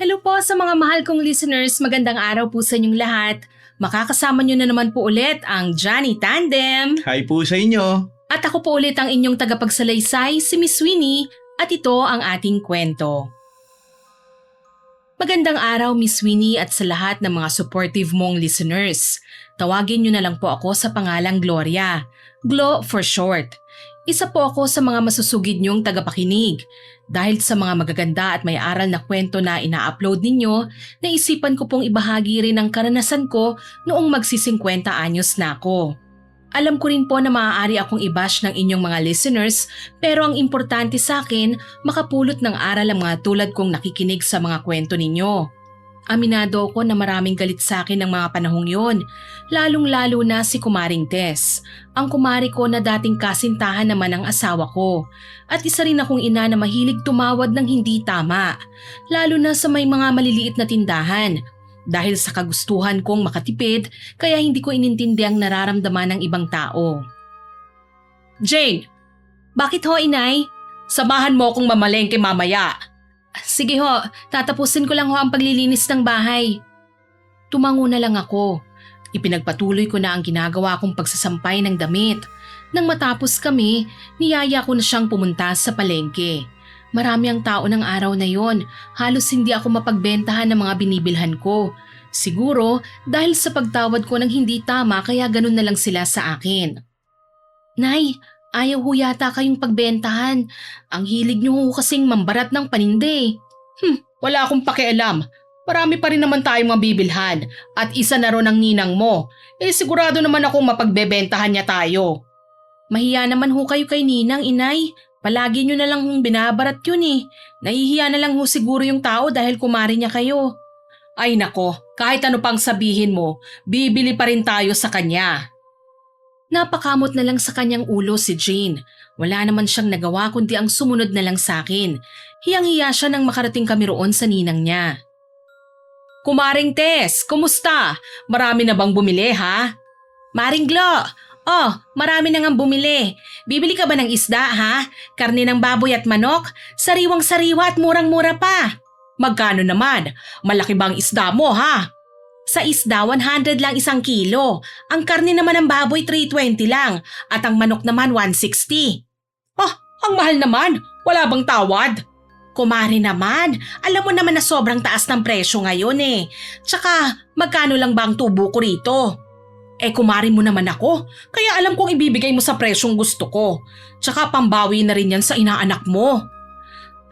Hello po sa mga mahal kong listeners, magandang araw po sa inyong lahat. Makakasama nyo na naman po ulit ang Johnny Tandem. Hi po sa inyo. At ako po ulit ang inyong tagapagsalaysay, si Miss Winnie, at ito ang ating kwento. Magandang araw Miss Winnie at sa lahat ng mga supportive mong listeners. Tawagin nyo na lang po ako sa pangalang Gloria. Glo for short. Isa po ako sa mga masusugid nyong tagapakinig. Dahil sa mga magaganda at may aral na kwento na ina-upload ninyo, naisipan ko pong ibahagi rin ang karanasan ko noong magsi-50 anyos na ako. Alam ko rin po na maaari akong i-bash ng inyong mga listeners, pero ang importante sa akin, makapulot ng aral ang mga tulad kong nakikinig sa mga kwento ninyo. Aminado ako na maraming galit sa akin ng mga panahong yon, lalong-lalo na si Kumaring Tess, ang kumari ko na dating kasintahan naman ng asawa ko. At isa rin akong ina na mahilig tumawad ng hindi tama, lalo na sa may mga maliliit na tindahan. Dahil sa kagustuhan kong makatipid, kaya hindi ko inintindi ang nararamdaman ng ibang tao. Jane, bakit ho inay? Samahan mo akong mamalengke mamaya. Sige ho, tatapusin ko lang ho ang paglilinis ng bahay. Tumango na lang ako. Ipinagpatuloy ko na ang ginagawa kong pagsasampay ng damit. Nang matapos kami, niyaya ko na siyang pumunta sa palengke. Marami ang tao ng araw na yon, halos hindi ako mapagbentahan ng mga binibilhan ko. Siguro dahil sa pagtawad ko ng hindi tama kaya ganun na lang sila sa akin. Nay, ayaw ho yata kayong pagbentahan. Ang hilig niyo ho kasing mambarat ng paninde. Wala akong pakialam. Marami pa rin naman tayong mabibilhan at isa na ron ang ninang mo. Sigurado naman akong mapagbebentahan niya tayo. Mahiya naman ho kayo kay ninang, inay. Palagi nyo na lang hong binabarat yun eh. Nahihiya na lang ho siguro yung tao dahil kumari niya kayo. Ay nako, kahit ano pang sabihin mo, bibili pa rin tayo sa kanya. Napakamot na lang sa kanyang ulo si Jane. Wala naman siyang nagawa kundi ang sumunod na lang sa akin. Hiyang-hiya siya nang makarating kami roon sa ninang niya. Kumaring Tess, kumusta? Marami na bang bumili ha? Maring Glo, marami na ngang bumili. Bibili ka ba ng isda ha? Karne ng baboy at manok? Sariwang-sariwa at murang-mura pa. Magkano naman? Malaki bang isda mo ha? Sa isda, 100 lang isang kilo. Ang karne naman ng baboy, 320 lang. At ang manok naman, 160. Ang mahal naman. Wala bang tawad? Kumari naman, alam mo naman na sobrang taas ng presyo ngayon eh. Tsaka, magkano lang ba ang tubo ko rito? Kumari mo naman ako, kaya alam kong ibibigay mo sa presyong gusto ko. Tsaka pambawi na rin yan sa inaanak mo.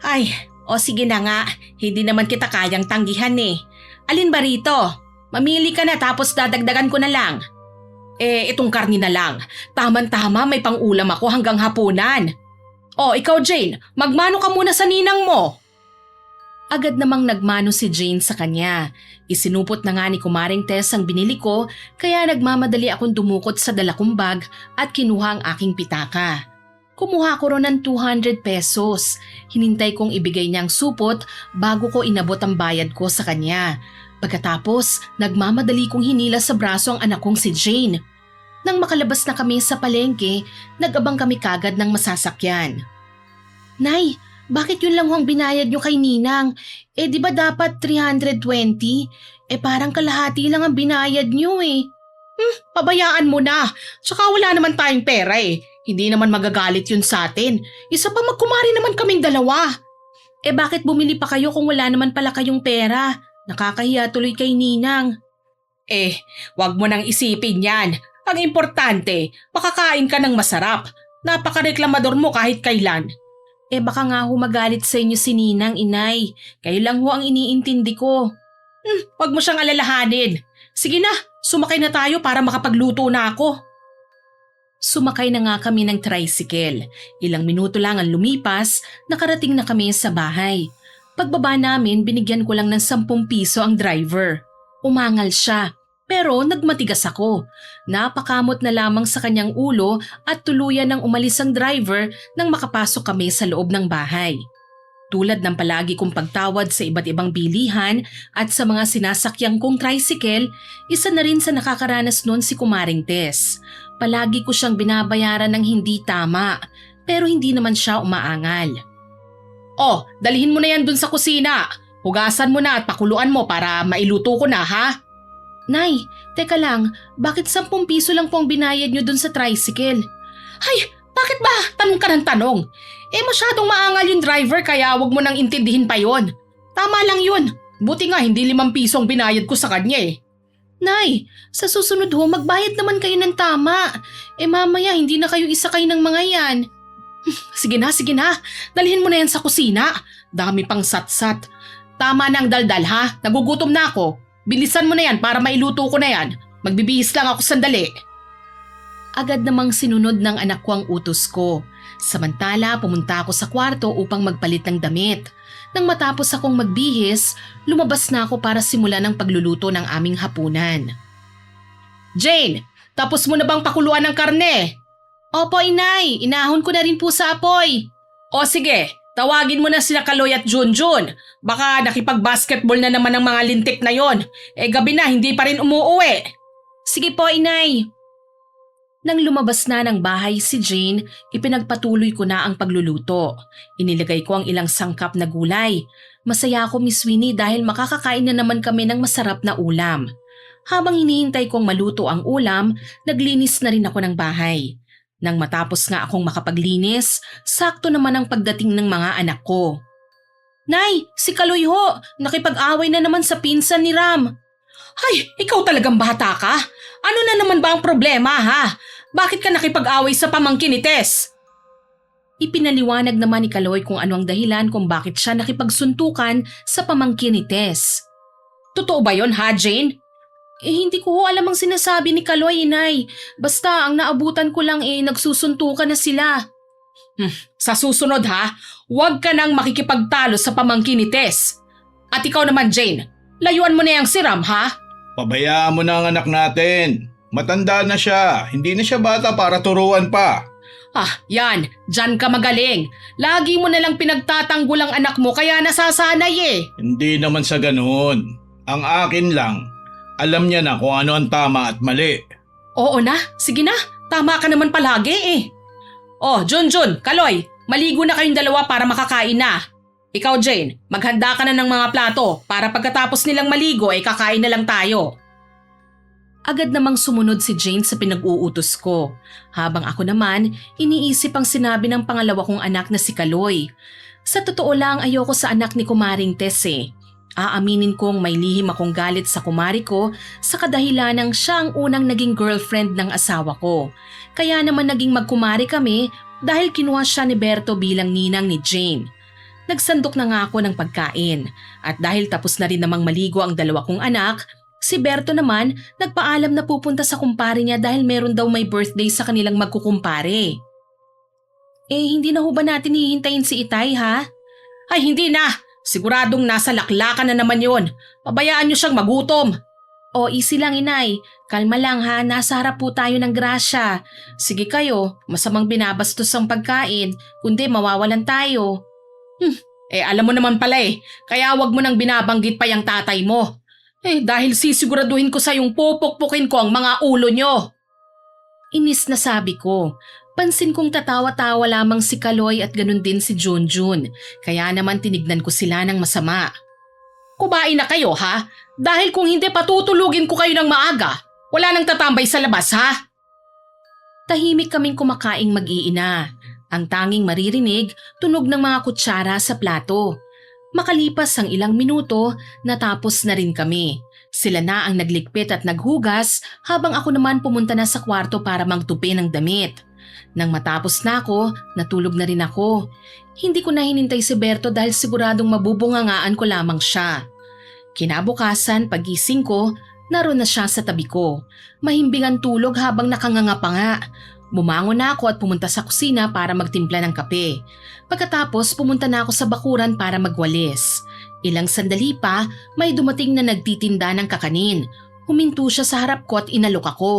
Ay, sige na nga, hindi naman kita kayang tanggihan eh. Alin ba rito? Mamili ka na tapos dadagdagan ko na lang. Itong karni na lang. Taman-tama may pang-ulam ako hanggang hapunan. Ikaw Jane, magmano ka muna sa ninang mo. Agad namang nagmano si Jane sa kanya. Isinupot na nga ni Kumaring Tess ang binili ko kaya nagmamadali akong dumukot sa dala kong bag at kinuha ang aking pitaka. Kumuha ko ron ng 200 pesos. Hinintay kong ibigay niya ang supot bago ko inabot ang bayad ko sa kanya. Pagkatapos, nagmamadali kong hinila sa braso ang anak kong si Jane. Nang makalabas na kami sa palengke, nag-abang kami kagad ng masasakyan. Nay, bakit yun lang ang binayad nyo kay Ninang? Di ba dapat 320? Parang kalahati lang ang binayad nyo eh. Pabayaan mo na. Tsaka wala naman tayong pera eh. Hindi naman magagalit yun sa atin. Isa pa magkumari naman kaming dalawa. Bakit bumili pa kayo kung wala naman pala kayong pera? Nakakahiya tuloy kay Ninang. Wag mo nang isipin yan. Ang importante, makakain ka ng masarap. Napakareklamador mo kahit kailan. Baka nga ho magalit sa inyo si Ninang, inay. Kayo lang ho ang iniintindi ko. Wag mo siyang alalahanin. Sige na, sumakay na tayo para makapagluto na ako. Sumakay na nga kami ng tricycle. Ilang minuto lang ang lumipas, nakarating na kami sa bahay. Pagbaba namin, binigyan ko lang ng 10 piso ang driver. Umangal siya. Pero nagmatigas ako. Napakamot na lamang sa kanyang ulo at tuluyan nang umalis ang driver nang makapasok kami sa loob ng bahay. Tulad ng palagi kong pagtawad sa iba't ibang bilihan at sa mga sinasakyang kong tricycle, isa na rin sa nakakaranas noon si Kumaring Tess. Palagi ko siyang binabayaran ng hindi tama, pero hindi naman siya umaangal. Dalhin mo na yan dun sa kusina. Hugasan mo na at pakuluan mo para mailuto ko na, ha? Nay, teka lang, bakit 10 piso lang po ang binayad nyo dun sa tricycle? Ay, bakit ba? Tanong ka ng tanong. Masyadong maangal yung driver kaya wag mo nang intindihin pa yon. Tama lang yun. Buti nga hindi 5 piso ang binayad ko sa kanya eh. Nay, sa susunod ho, magbayad naman kayo ng tama. Mamaya hindi na kayo isakay ng mga yan. Sige na. Dalhin mo na yan sa kusina. Dami pang satsat. Tama na ang daldal ha. Nagugutom na ako. Bilisan mo na yan para mailuto ko na yan. Magbibihis lang ako sandali. Agad namang sinunod ng anak ko ang utos ko. Samantala, pumunta ako sa kwarto upang magpalit ng damit. Nang matapos akong magbihis, lumabas na ako para simulan ang pagluluto ng aming hapunan. Jane, tapos mo na bang pakuluan ng karne? Opo, inay. Inahon ko na rin po sa apoy. O sige, tawagin mo na sila Kaloy at Junjun. Baka nakipag-basketball na naman ang mga lintik na yon. Gabi na, hindi pa rin umuuwi. Sige po, inay. Nang lumabas na ng bahay si Jane, ipinagpatuloy ko na ang pagluluto. Inilagay ko ang ilang sangkap na gulay. Masaya ako, Miss Winnie, dahil makakakain na naman kami ng masarap na ulam. Habang hinihintay kong maluto ang ulam, naglinis na rin ako ng bahay. Nang matapos nga akong makapaglinis, sakto naman ang pagdating ng mga anak ko. Nay, si Kaloy ho, nakipag-away na naman sa pinsan ni Ram. Ay, ikaw talagang bata ka? Ano na naman ba ang problema ha? Bakit ka nakipag-away sa pamangkin ni Tess? Ipinaliwanag naman ni Kaloy kung ano ang dahilan kung bakit siya nakipagsuntukan sa pamangkin ni Tess. Totoo ba yon ha, Jane? Hindi ko ho alam ang sinasabi ni Kaloy, inay. Basta ang naabutan ko lang nagsusuntukan na sila. Sa susunod ha, huwag ka nang makikipagtalo sa pamangkin ni Tess. At ikaw naman, Jane, layuan mo na yung si Ram ha? Pabayaan mo na ang anak natin. Matanda na siya, hindi na siya bata para turuan pa. Yan, dyan ka magaling. Lagi mo nalang pinagtatanggol ang anak mo kaya nasasanay eh. Hindi naman sa ganoon. Ang akin lang, alam niya na kung ano ang tama at mali. Oo na, sige na. Tama ka naman palagi eh. Junjun, Kaloy, maligo na kayong dalawa para makakain na. Ikaw, Jane, maghanda ka na ng mga plato para pagkatapos nilang maligo kakain na lang tayo. Agad namang sumunod si Jane sa pinag-uutos ko. Habang ako naman, iniisip ang sinabi ng pangalawa kong anak na si Kaloy. Sa totoo lang, ayoko sa anak ni Kumaring Tess eh. Aaminin kong may lihim akong galit sa kumari ko sa kadahilanang siya ang unang naging girlfriend ng asawa ko. Kaya naman naging magkumari kami dahil kinuha siya ni Berto bilang ninang ni Jane. Nagsandok na nga ako ng pagkain at dahil tapos na rin namang maligo ang dalawa kong anak, si Berto naman nagpaalam na pupunta sa kumpare niya dahil meron daw may birthday sa kanilang magkukumpare. Hindi na ho ba natin hihintayin si Itay ha? Ay hindi na! Siguradong nasa laklakan na naman yon. Pabayaan niyo siyang magutom. Easy lang inay. Kalma lang ha, nasa harap po tayo ng grasya. Sige kayo, masamang binabastos ang pagkain, kundi mawawalan tayo. Alam mo naman pala kaya wag mo nang binabanggit pa yung tatay mo. Dahil sisiguraduhin ko sa yung pupukpukin ko ang mga ulo nyo. Inis na sabi ko. Pansin kong tatawa-tawa lamang si Kaloy at ganun din si Junjun. Kaya naman tinignan ko sila ng masama. Kumain na kayo ha? Dahil kung hindi patutulugin ko kayo ng maaga, wala nang tatambay sa labas ha? Tahimik kaming kumakaing mag-iina. Ang tanging maririnig, tunog ng mga kutsara sa plato. Makalipas ang ilang minuto, natapos na rin kami. Sila na ang nagligpit at naghugas habang ako naman pumunta na sa kwarto para magtupi ng damit. Nang matapos na ako, natulog na rin ako. Hindi ko na hinintay si Berto dahil siguradong mabubungangaan ko lamang siya. Kinabukasan, pagising ko, naroon na siya sa tabi ko. Mahimbing ang tulog habang nakanganga pa nga. Bumangon na ako at pumunta sa kusina para magtimpla ng kape. Pagkatapos pumunta na ako sa bakuran para magwalis. Ilang sandali pa, may dumating na nagtitinda ng kakanin. Huminto siya sa harap ko at inalok ako.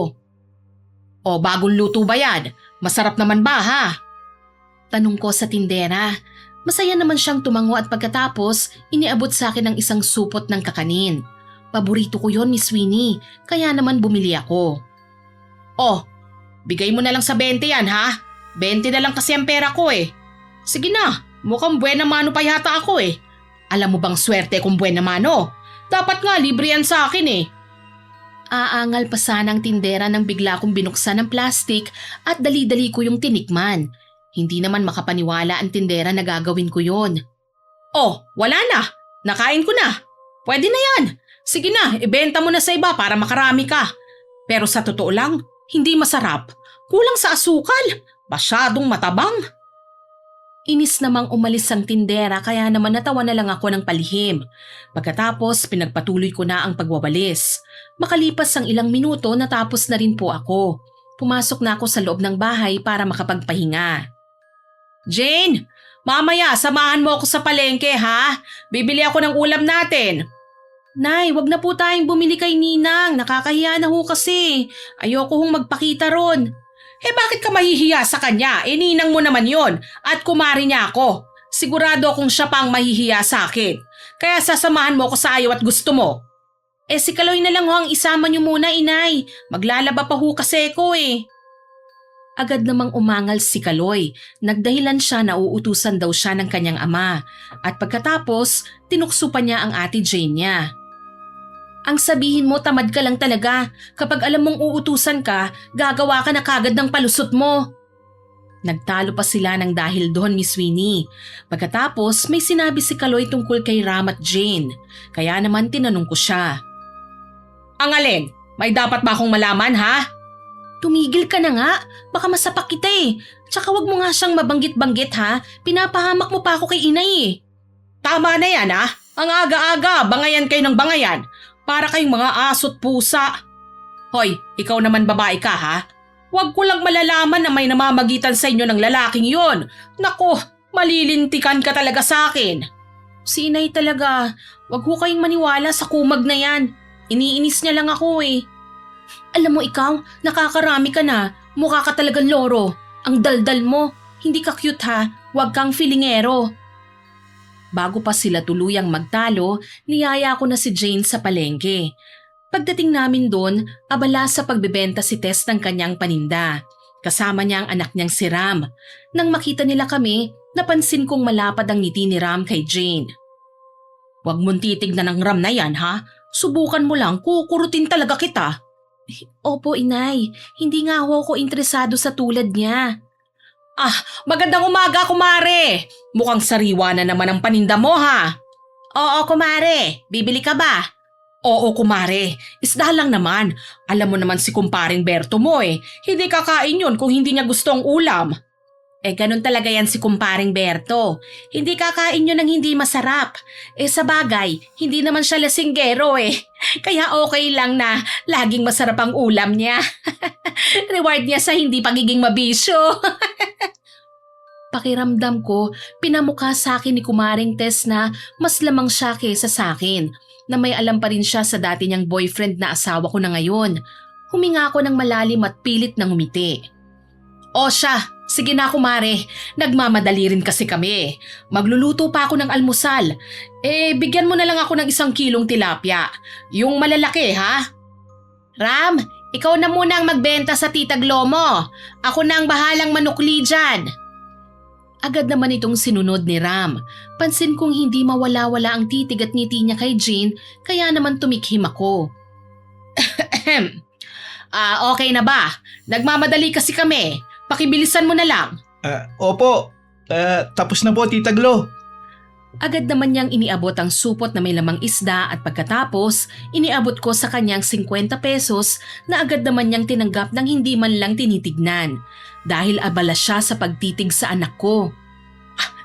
Bagong luto ba yan? Masarap naman ba ha? Tanong ko sa tindera. Masaya naman siyang tumango at pagkatapos iniabot sa akin ng isang supot ng kakanin. Paborito ko yon, Miss Winnie, kaya naman bumili ako. Bigay mo na lang sa 20 yan ha? 20 na lang kasi ang pera ko eh. Sige na, mukhang buena mano pa yata ako eh. Alam mo bang swerte kung buwan naman Dapat nga libre yan sa akin eh. Aangal pa sana ang tindera nang bigla kong binuksan ng plastik at dali-dali ko yung tinikman. Hindi naman makapaniwala ang tindera na gagawin ko yon. Oh, wala na. Nakain ko na. Pwede na yan. Sige na, ibenta mo na sa iba para makarami ka. Pero sa totoo lang, hindi masarap. Kulang sa asukal. Masyadong matabang. Inis namang umalis ang tindera kaya naman natawa na lang ako ng palihim. Pagkatapos pinagpatuloy ko na ang pagwawalis. Makalipas ang ilang minuto natapos na rin po ako. Pumasok na ako sa loob ng bahay para makapagpahinga. Jane, mamaya samahan mo ako sa palengke ha? Bibili ako ng ulam natin. Nay, wag na po tayong bumili kay Ninang. Nakakahiya na ho kasi. Ayoko hong magpakita ron. Bakit ka mahihiya sa kanya? Ninang mo naman yon at kumari niya ako. Sigurado akong siya pang mahihiya sa akin. Kaya sasamahan mo ako sa ayaw at gusto mo. Si Kaloy na lang ho ang isama niyo muna, inay. Maglalaba pa ho kasi ko Agad namang umangal si Kaloy. Nagdahilan siya na uutusan daw siya ng kanyang ama. At pagkatapos, tinukso pa niya ang ate Jane niya. Ang sabihin mo tamad ka lang talaga. Kapag alam mong uutusan ka, gagawa ka na kagad ng palusot mo. Nagtalo pa sila ng dahil doon, Miss Winnie. Pagkatapos may sinabi si Kaloy tungkol kay Ram at Jane. Kaya naman tinanong ko siya. Ang alin? May dapat ba akong malaman ha? Tumigil ka na nga. Baka masapak kita Tsaka wag mo nga siyang mabanggit-banggit ha. Pinapahamak mo pa ako kay inay Tama na yan ha. Ang aga-aga, bangayan kayo ng bangayan. Para kayong mga aso't pusa. Hoy, ikaw naman babae ka ha? Huwag ko lang malalaman na may namamagitan sa inyo ng lalaking yon. Nako, malilintikan ka talaga sa akin. Si inay talaga. Huwag ko kayong maniwala sa kumag na yan. Iniinis niya lang ako Alam mo ikaw, nakakarami ka na. Mukha ka talagang loro. Ang daldal mo. Hindi ka cute ha. Huwag kang filingero. Bago pa sila tuluyang magtalo, niyaya ko na si Jane sa palengke. Pagdating namin doon, abala sa pagbebenta si Tess ng kanyang paninda. Kasama niya ang anak niyang si Ram. Nang makita nila kami, napansin kong malapad ang ngiti ni Ram kay Jane. Huwag mong titignan ang Ram na yan ha? Subukan mo lang, kukurutin talaga kita. Opo inay, hindi nga ako interesado sa tulad niya. Magandang umaga, kumare! Mukhang sariwa na naman ang paninda mo, ha? Oo, kumare. Bibili ka ba? Oo, kumare. Isda lang naman. Alam mo naman si kumparing Berto mo Hindi kakain yun kung hindi niya gusto ang ulam. Ganun talaga yan si kumparing Berto. Hindi kakain yun ng hindi masarap. Sa bagay, hindi naman siya lasinggero Kaya okay lang na laging masarap ang ulam niya. Reward niya sa hindi pagiging mabisyo. Pakiramdam ko, pinamukha sa akin ni Kumaring Tess na mas lamang siya kesa sa akin, na may alam pa rin siya sa dati niyang boyfriend na asawa ko na ngayon. Huminga ako ng malalim at pilit ng ngumiti. O siya, sige na kumare, nagmamadali rin kasi kami. Magluluto pa ako ng almusal. Bigyan mo na lang ako ng 1 kilong tilapia. Yung malalaki ha? Ram, ikaw na muna ang magbenta sa Tita Glo mo. Ako na ang bahalang manukli dyan. Agad naman itong sinunod ni Ram. Pansin kong hindi mawala-wala ang titig at ngiti niya kay Jane, kaya naman tumikhim ako. Okay na ba? Nagmamadali kasi kami. Pakibilisan mo na lang. Opo. Tapos na po, Tita Glo. Agad naman niyang iniabot ang supot na may lamang isda at pagkatapos, iniabot ko sa kanyang 50 pesos na agad naman niyang tinanggap ng hindi man lang tinitignan. Dahil abala siya sa pagtitig sa anak ko.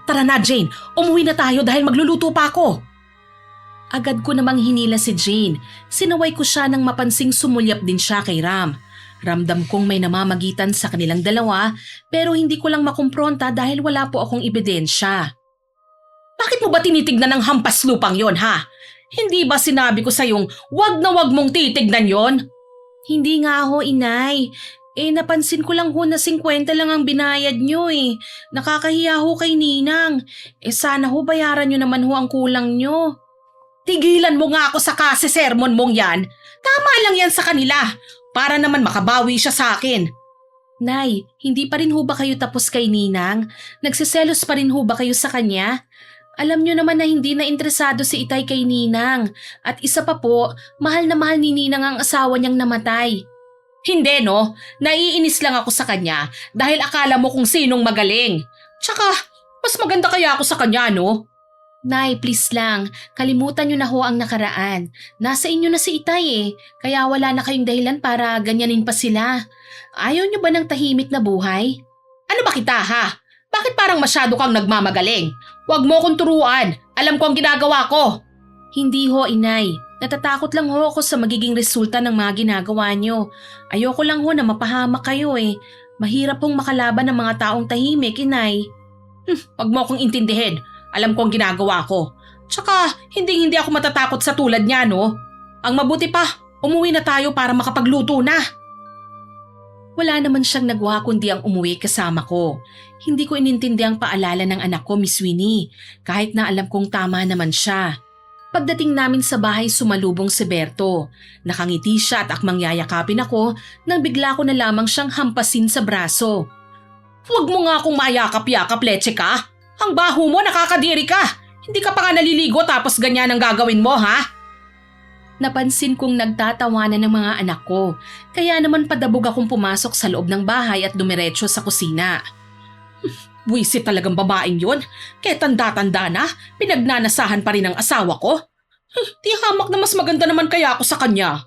Tara na Jane, umuwi na tayo dahil magluluto pa ako. Agad ko namang hinila si Jane. Sinaway ko siya nang mapansing sumulyap din siya kay Ram. Ramdam kong may namamagitan sa kanilang dalawa pero hindi ko lang makumpronta dahil wala po akong ebidensya. Bakit mo ba tinitignan ng hampas lupang yon ha? Hindi ba sinabi ko sa'yong wag na wag mong titignan yon? Hindi nga ho inay. Napansin ko lang ho na 50 lang ang binayad nyo Nakakahiya ho kay Ninang. Sana ho bayaran nyo naman ho ang kulang nyo. Tigilan mo nga ako sa sermon mong yan. Tama lang yan sa kanila. Para naman makabawi siya sa akin. Nay, hindi pa rin ho ba kayo tapos kay Ninang? Nagsiselos pa rin ho ba kayo sa kanya? Alam nyo naman na hindi na interesado si Itay kay Ninang. At isa pa po, mahal na mahal ni Ninang ang asawa niyang namatay. Hindi no, naiinis lang ako sa kanya dahil akala mo kung sinong magaling. Tsaka, mas maganda kaya ako sa kanya no? Nay, please lang, kalimutan nyo na ho ang nakaraan. Nasa inyo na si Itay kaya wala na kayong dahilan para ganyanin pa sila. Ayaw nyo ba ng tahimik na buhay? Ano ba kita ha? Bakit parang masyado kang nagmamagaling? Huwag mo akong turuan. Alam ko ang ginagawa ko. Hindi ho, Inay. Natatakot lang ho ako sa magiging resulta ng mga ginagawa nyo. Ayoko lang ho na mapahamak kayo Mahirap hong makalaban ng mga taong tahimik, Inay. Huwag mo akong intindihin. Alam ko ang ginagawa ko. Tsaka, hindi ako matatakot sa tulad niya, no? Ang mabuti pa, umuwi na tayo para makapagluto na. Wala naman siyang nagawa kundi ang umuwi kasama ko. Hindi ko inintindi ang paalala ng anak ko, Miss Winnie, kahit na alam kong tama naman siya. Pagdating namin sa bahay, sumalubong si Berto. Nakangiti siya at akmang yayakapin ako nang bigla ko na lamang siyang hampasin sa braso. Huwag mo nga akong mayakap-yakap, leche ka. Ang baho mo, nakakadiri ka. Hindi ka pa nga naliligo tapos ganyan ang gagawin mo, ha? Napansin kong nagtatawanan ng mga anak ko, kaya naman padabog akong pumasok sa loob ng bahay at dumiretso sa kusina. Buwisit talagang babaeng yon. Kaya tanda-tanda na, pinagnanasahan pa rin ang asawa ko. Di hamak na mas maganda naman kaya ako sa kanya.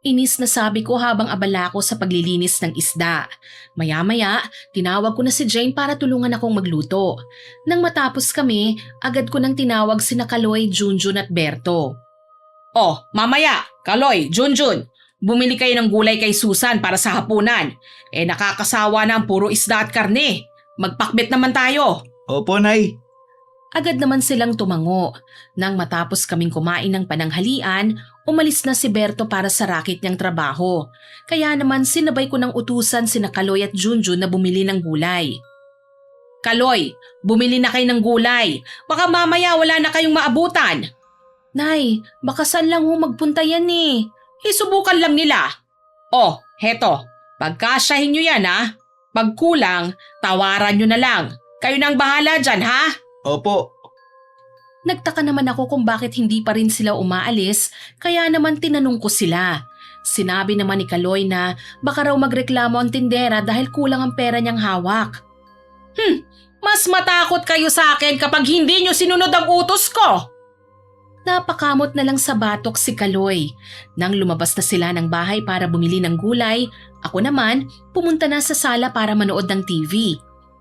Inis na sabi ko habang abala ako sa paglilinis ng isda. Maya-maya, tinawag ko na si Jane para tulungan akong magluto. Nang matapos kami, agad ko nang tinawag sina Kaloy, Junjun at Berto. Oh, mamaya, Kaloy, Junjun, bumili kayo ng gulay kay Susan para sa hapunan. Nakakasawa na ang puro isda at karne. Magpakbet naman tayo. Opo, Nay. Agad naman silang tumango. Nang matapos kaming kumain ng pananghalian, umalis na si Berto para sa raket niyang trabaho. Kaya naman sinabay ko ng utusan sina Kaloy at Junjun na bumili ng gulay. Kaloy, bumili na kayo ng gulay. Baka mamaya wala na kayong maabutan. Nay, baka saan lang ho magpunta yan Isubukan lang nila. Oh, heto. Pagkasyahin nyo yan Pag kulang, tawaran nyo na lang. Kayo nang bahala dyan, ha? Opo. Nagtaka naman ako kung bakit hindi pa rin sila umaalis, kaya naman tinanong ko sila. Sinabi naman ni Kaloy na baka raw magreklamo ang tindera dahil kulang ang pera niyang hawak. Mas matakot kayo sa akin kapag hindi nyo sinunod ang utos ko. Napakamot na lang sa batok si Kaloy. Nang lumabas na sila ng bahay para bumili ng gulay, ako naman pumunta na sa sala para manood ng TV.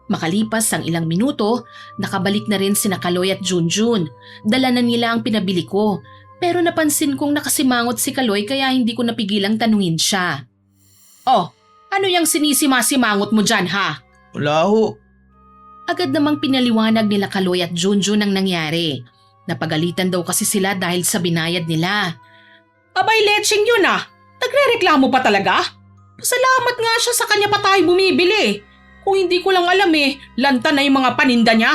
Makalipas ang ilang minuto, nakabalik na rin sina Kaloy at Junjun. Dala na nila ang pinabili ko. Pero napansin kong nakasimangot si Kaloy kaya hindi ko napigilang tanungin siya. Oh, ano yung sinisima-simangot mo dyan ha? Wala ho. Agad namang pinaliwanag nila Kaloy at Junjun ang nangyari. Napagalitan daw kasi sila dahil sa binayad nila. Abay, leching yun Nagre-reklamo pa talaga? Pasalamat nga siya sa kanya pa tayo bumibili. Kung hindi ko lang alam lanta na yung mga paninda niya.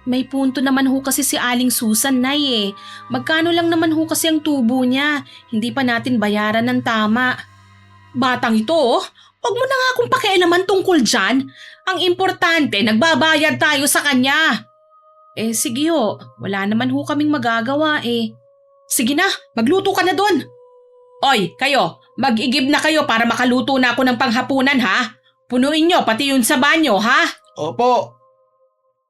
May punto naman ho kasi si Aling Susan, Nay Magkano lang naman ho kasi ang tubo niya. Hindi pa natin bayaran ng tama. Batang ito Huwag mo na nga akong pakialaman tungkol dyan. Ang importante, nagbabayad tayo sa kanya. Sige ho. Wala naman ho kaming magagawa Sige na, magluto ka na doon. Oy, kayo, mag-igib na kayo para makaluto na ako ng panghapunan ha. Punuin nyo pati yun sa banyo ha. Opo.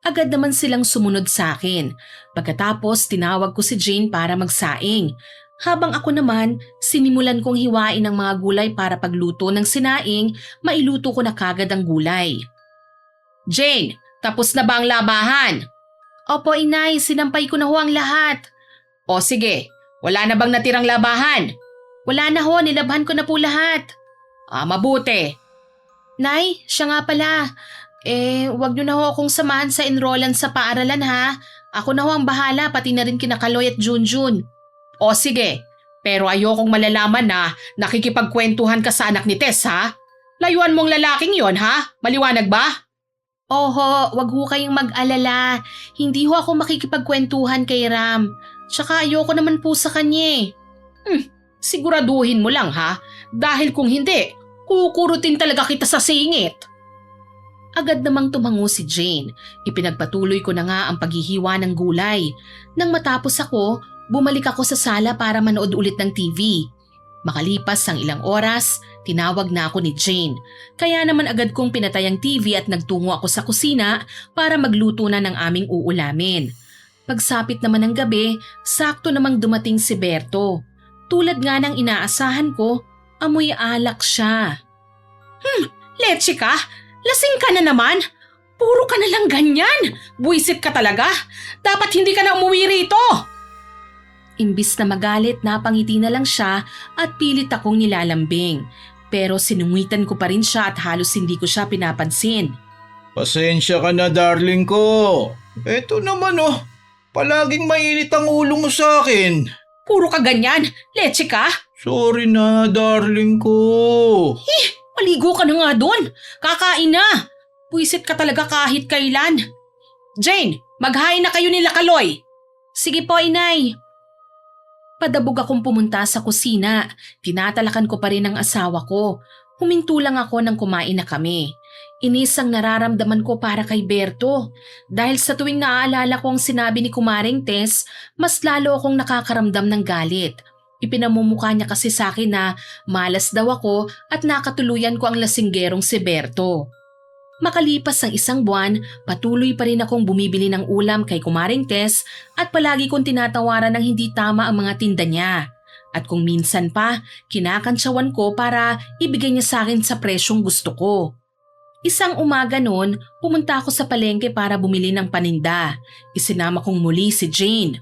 Agad naman silang sumunod sa akin. Pagkatapos tinawag ko si Jane para magsaing. Habang ako naman, sinimulan kong hiwain ang mga gulay para pagluto ng sinaing, mailuto ko na kagad ang gulay. Jane, tapos na ba ang labahan? Opo, Inay, sinampay ko na ho ang lahat. O sige, wala na bang natirang labahan? Wala na ho, nilabhan ko na po lahat. Mabuti. Nay, siya nga pala. Wag niyo na ho akong samahan sa enrollan sa paaralan ha. Ako na ho ang bahala, pati na rin kina Kaloy at Junjun. O sige, pero ayokong malalaman na nakikipagkwentuhan ka sa anak ni Tess ha. Layuan mong lalaking yon ha, maliwanag ba? Oho, wag ho kayong mag-alala. Hindi ho ako makikipagkwentuhan kay Ram. Tsaka ayoko naman po sa kanya Siguraduhin mo lang ha, dahil kung hindi, kukurutin talaga kita sa singit. Agad namang tumango si Jane. Ipinagpatuloy ko na nga ang paghihiwa ng gulay. Nang matapos ako, bumalik ako sa sala para manood ulit ng TV. Makalipas ang ilang oras, tinawag na ako ni Jane. Kaya naman agad kong pinatay ang TV at nagtungo ako sa kusina para magluto na ng aming uulamin. Pagsapit naman ng gabi, sakto namang dumating si Berto. Tulad nga ng inaasahan ko, amoy alak siya. Leche ka? Lasing ka na naman? Puro ka na lang ganyan. Buisit ka talaga. Dapat hindi ka na umuwi rito. Imbis na magalit, napangiti na lang siya at pilit akong nilalambing. Pero sinungitan ko pa rin siya at halos hindi ko siya pinapansin. Pasensya ka na darling ko. Eto naman palaging mainit ang ulo mo sa akin. Puro ka ganyan. Leche ka? Sorry na darling ko. Maligo ka na nga doon. Kakain na. Puwisit ka talaga kahit kailan. Jane, maghain na kayo nila Kaloy. Sige po, inay. Padabog akong pumunta sa kusina. Tinatalakan ko pa rin ang asawa ko. Huminto lang ako nang kumain na kami. Inis ang nararamdaman ko para kay Berto. Dahil sa tuwing naaalala ko ang sinabi ni Kumaring Tess, mas lalo akong nakakaramdam ng galit. Ipinamumukha niya kasi sa akin na malas daw ako at nakatuluyan ko ang lasinggerong si Berto. Makalipas ang isang buwan, patuloy pa rin akong bumibili ng ulam kay Kumaring Tess at palagi kong tinatawaran ng hindi tama ang mga tinda niya. At kung minsan pa, kinakantsawan ko para ibigay niya sa akin sa presyong gusto ko. Isang umaga noon, pumunta ako sa palengke para bumili ng paninda. Isinama kong muli si Jane.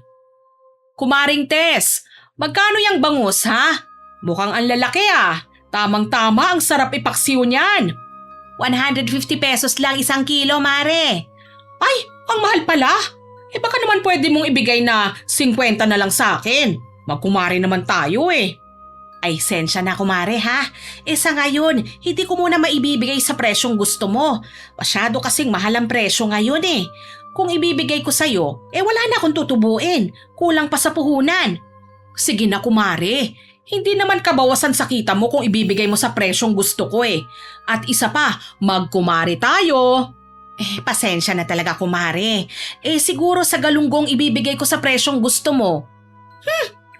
Kumaring Tess! Magkano yung bangus, ha? Mukhang ang lalaki, Tamang-tama ang sarap ipaksiw niyan. 150 pesos lang 1 kilo, mare. Ay, ang mahal pala. Baka naman pwede mong ibigay na 50 na lang sa akin. Magkumare naman tayo Ay, sensya na kumare ha. Sa ngayon, hindi ko muna maibibigay sa presyong gusto mo. Masyado kasing mahal ang presyo ngayon Kung ibibigay ko sa'yo, wala na akong tutubuin. Kulang pa sa puhunan. Sige na kumare, hindi naman kabawasan sa kita mo kung ibibigay mo sa presyong gusto ko At isa pa, magkumare tayo. Pasensya na talaga kumare. Siguro sa galunggong ibibigay ko sa presyong gusto mo.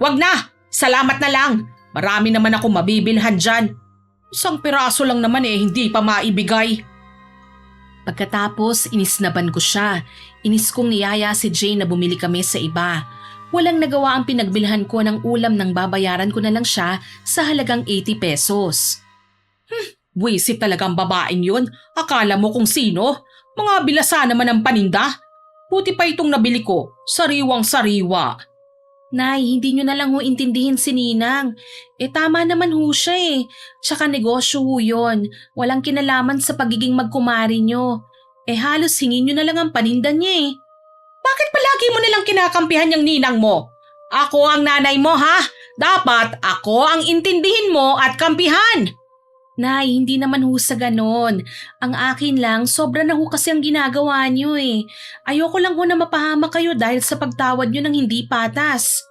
Wag na, salamat na lang. Marami naman ako mabibilhan dyan. 1 piraso lang naman hindi pa maibigay. Pagkatapos, inisnaban ko siya. Inis kong niyaya si Jane na bumili kami sa iba. Walang nagawa ang pinagbilhan ko ng ulam nang babayaran ko na lang siya sa halagang 80 pesos. Buwisit talaga ang babaeng yun. Akala mo kung sino? Mga bilasa naman ang paninda. Buti pa itong nabili ko. Sariwang-sariwa. Nay, hindi nyo na lang intindihin si Ninang. Tama naman siya Tsaka negosyo yun. Walang kinalaman sa pagiging magkumari nyo. Halos hingin nyo na lang ang paninda niya Bakit palagi mo nalang kinakampihan yung ninang mo? Ako ang nanay mo ha? Dapat ako ang intindihin mo at kampihan. Nay, hindi naman sa ganon. Ang akin lang, sobra na kasi ang ginagawa niyo Ayoko lang na mapahama kayo dahil sa pagtawad niyo ng hindi patas.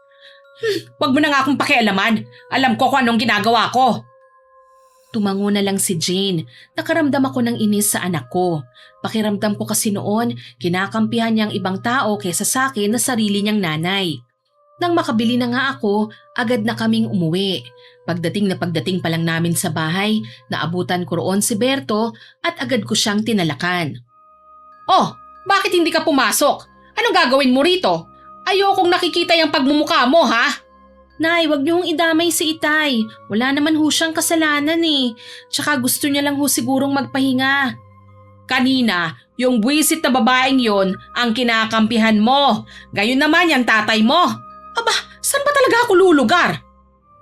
Wag mo na nga akong pakialaman. Alam ko kung anong ginagawa ko. Tumango na lang si Jane. Nakaramdam ako ng inis sa anak ko. Pakiramdam ko kasi noon, kinakampihan niya ang ibang tao kaysa sa akin na sarili niyang nanay. Nang makabili na nga ako, agad na kaming umuwi. Pagdating pa lang namin sa bahay, naabutan ko roon si Berto at agad ko siyang tinalakan. Oh, bakit hindi ka pumasok? Anong gagawin mo rito? Ayokong nakikita yung pagmumukha mo ha? Nay, wag niyo idamay si Itay. Wala naman siyang kasalanan Tsaka gusto niya lang sigurong magpahinga. Kanina, yung buwisit na babaeng yon ang kinakampihan mo. Gayon naman yung tatay mo. Aba, saan ba talaga ako lulugar?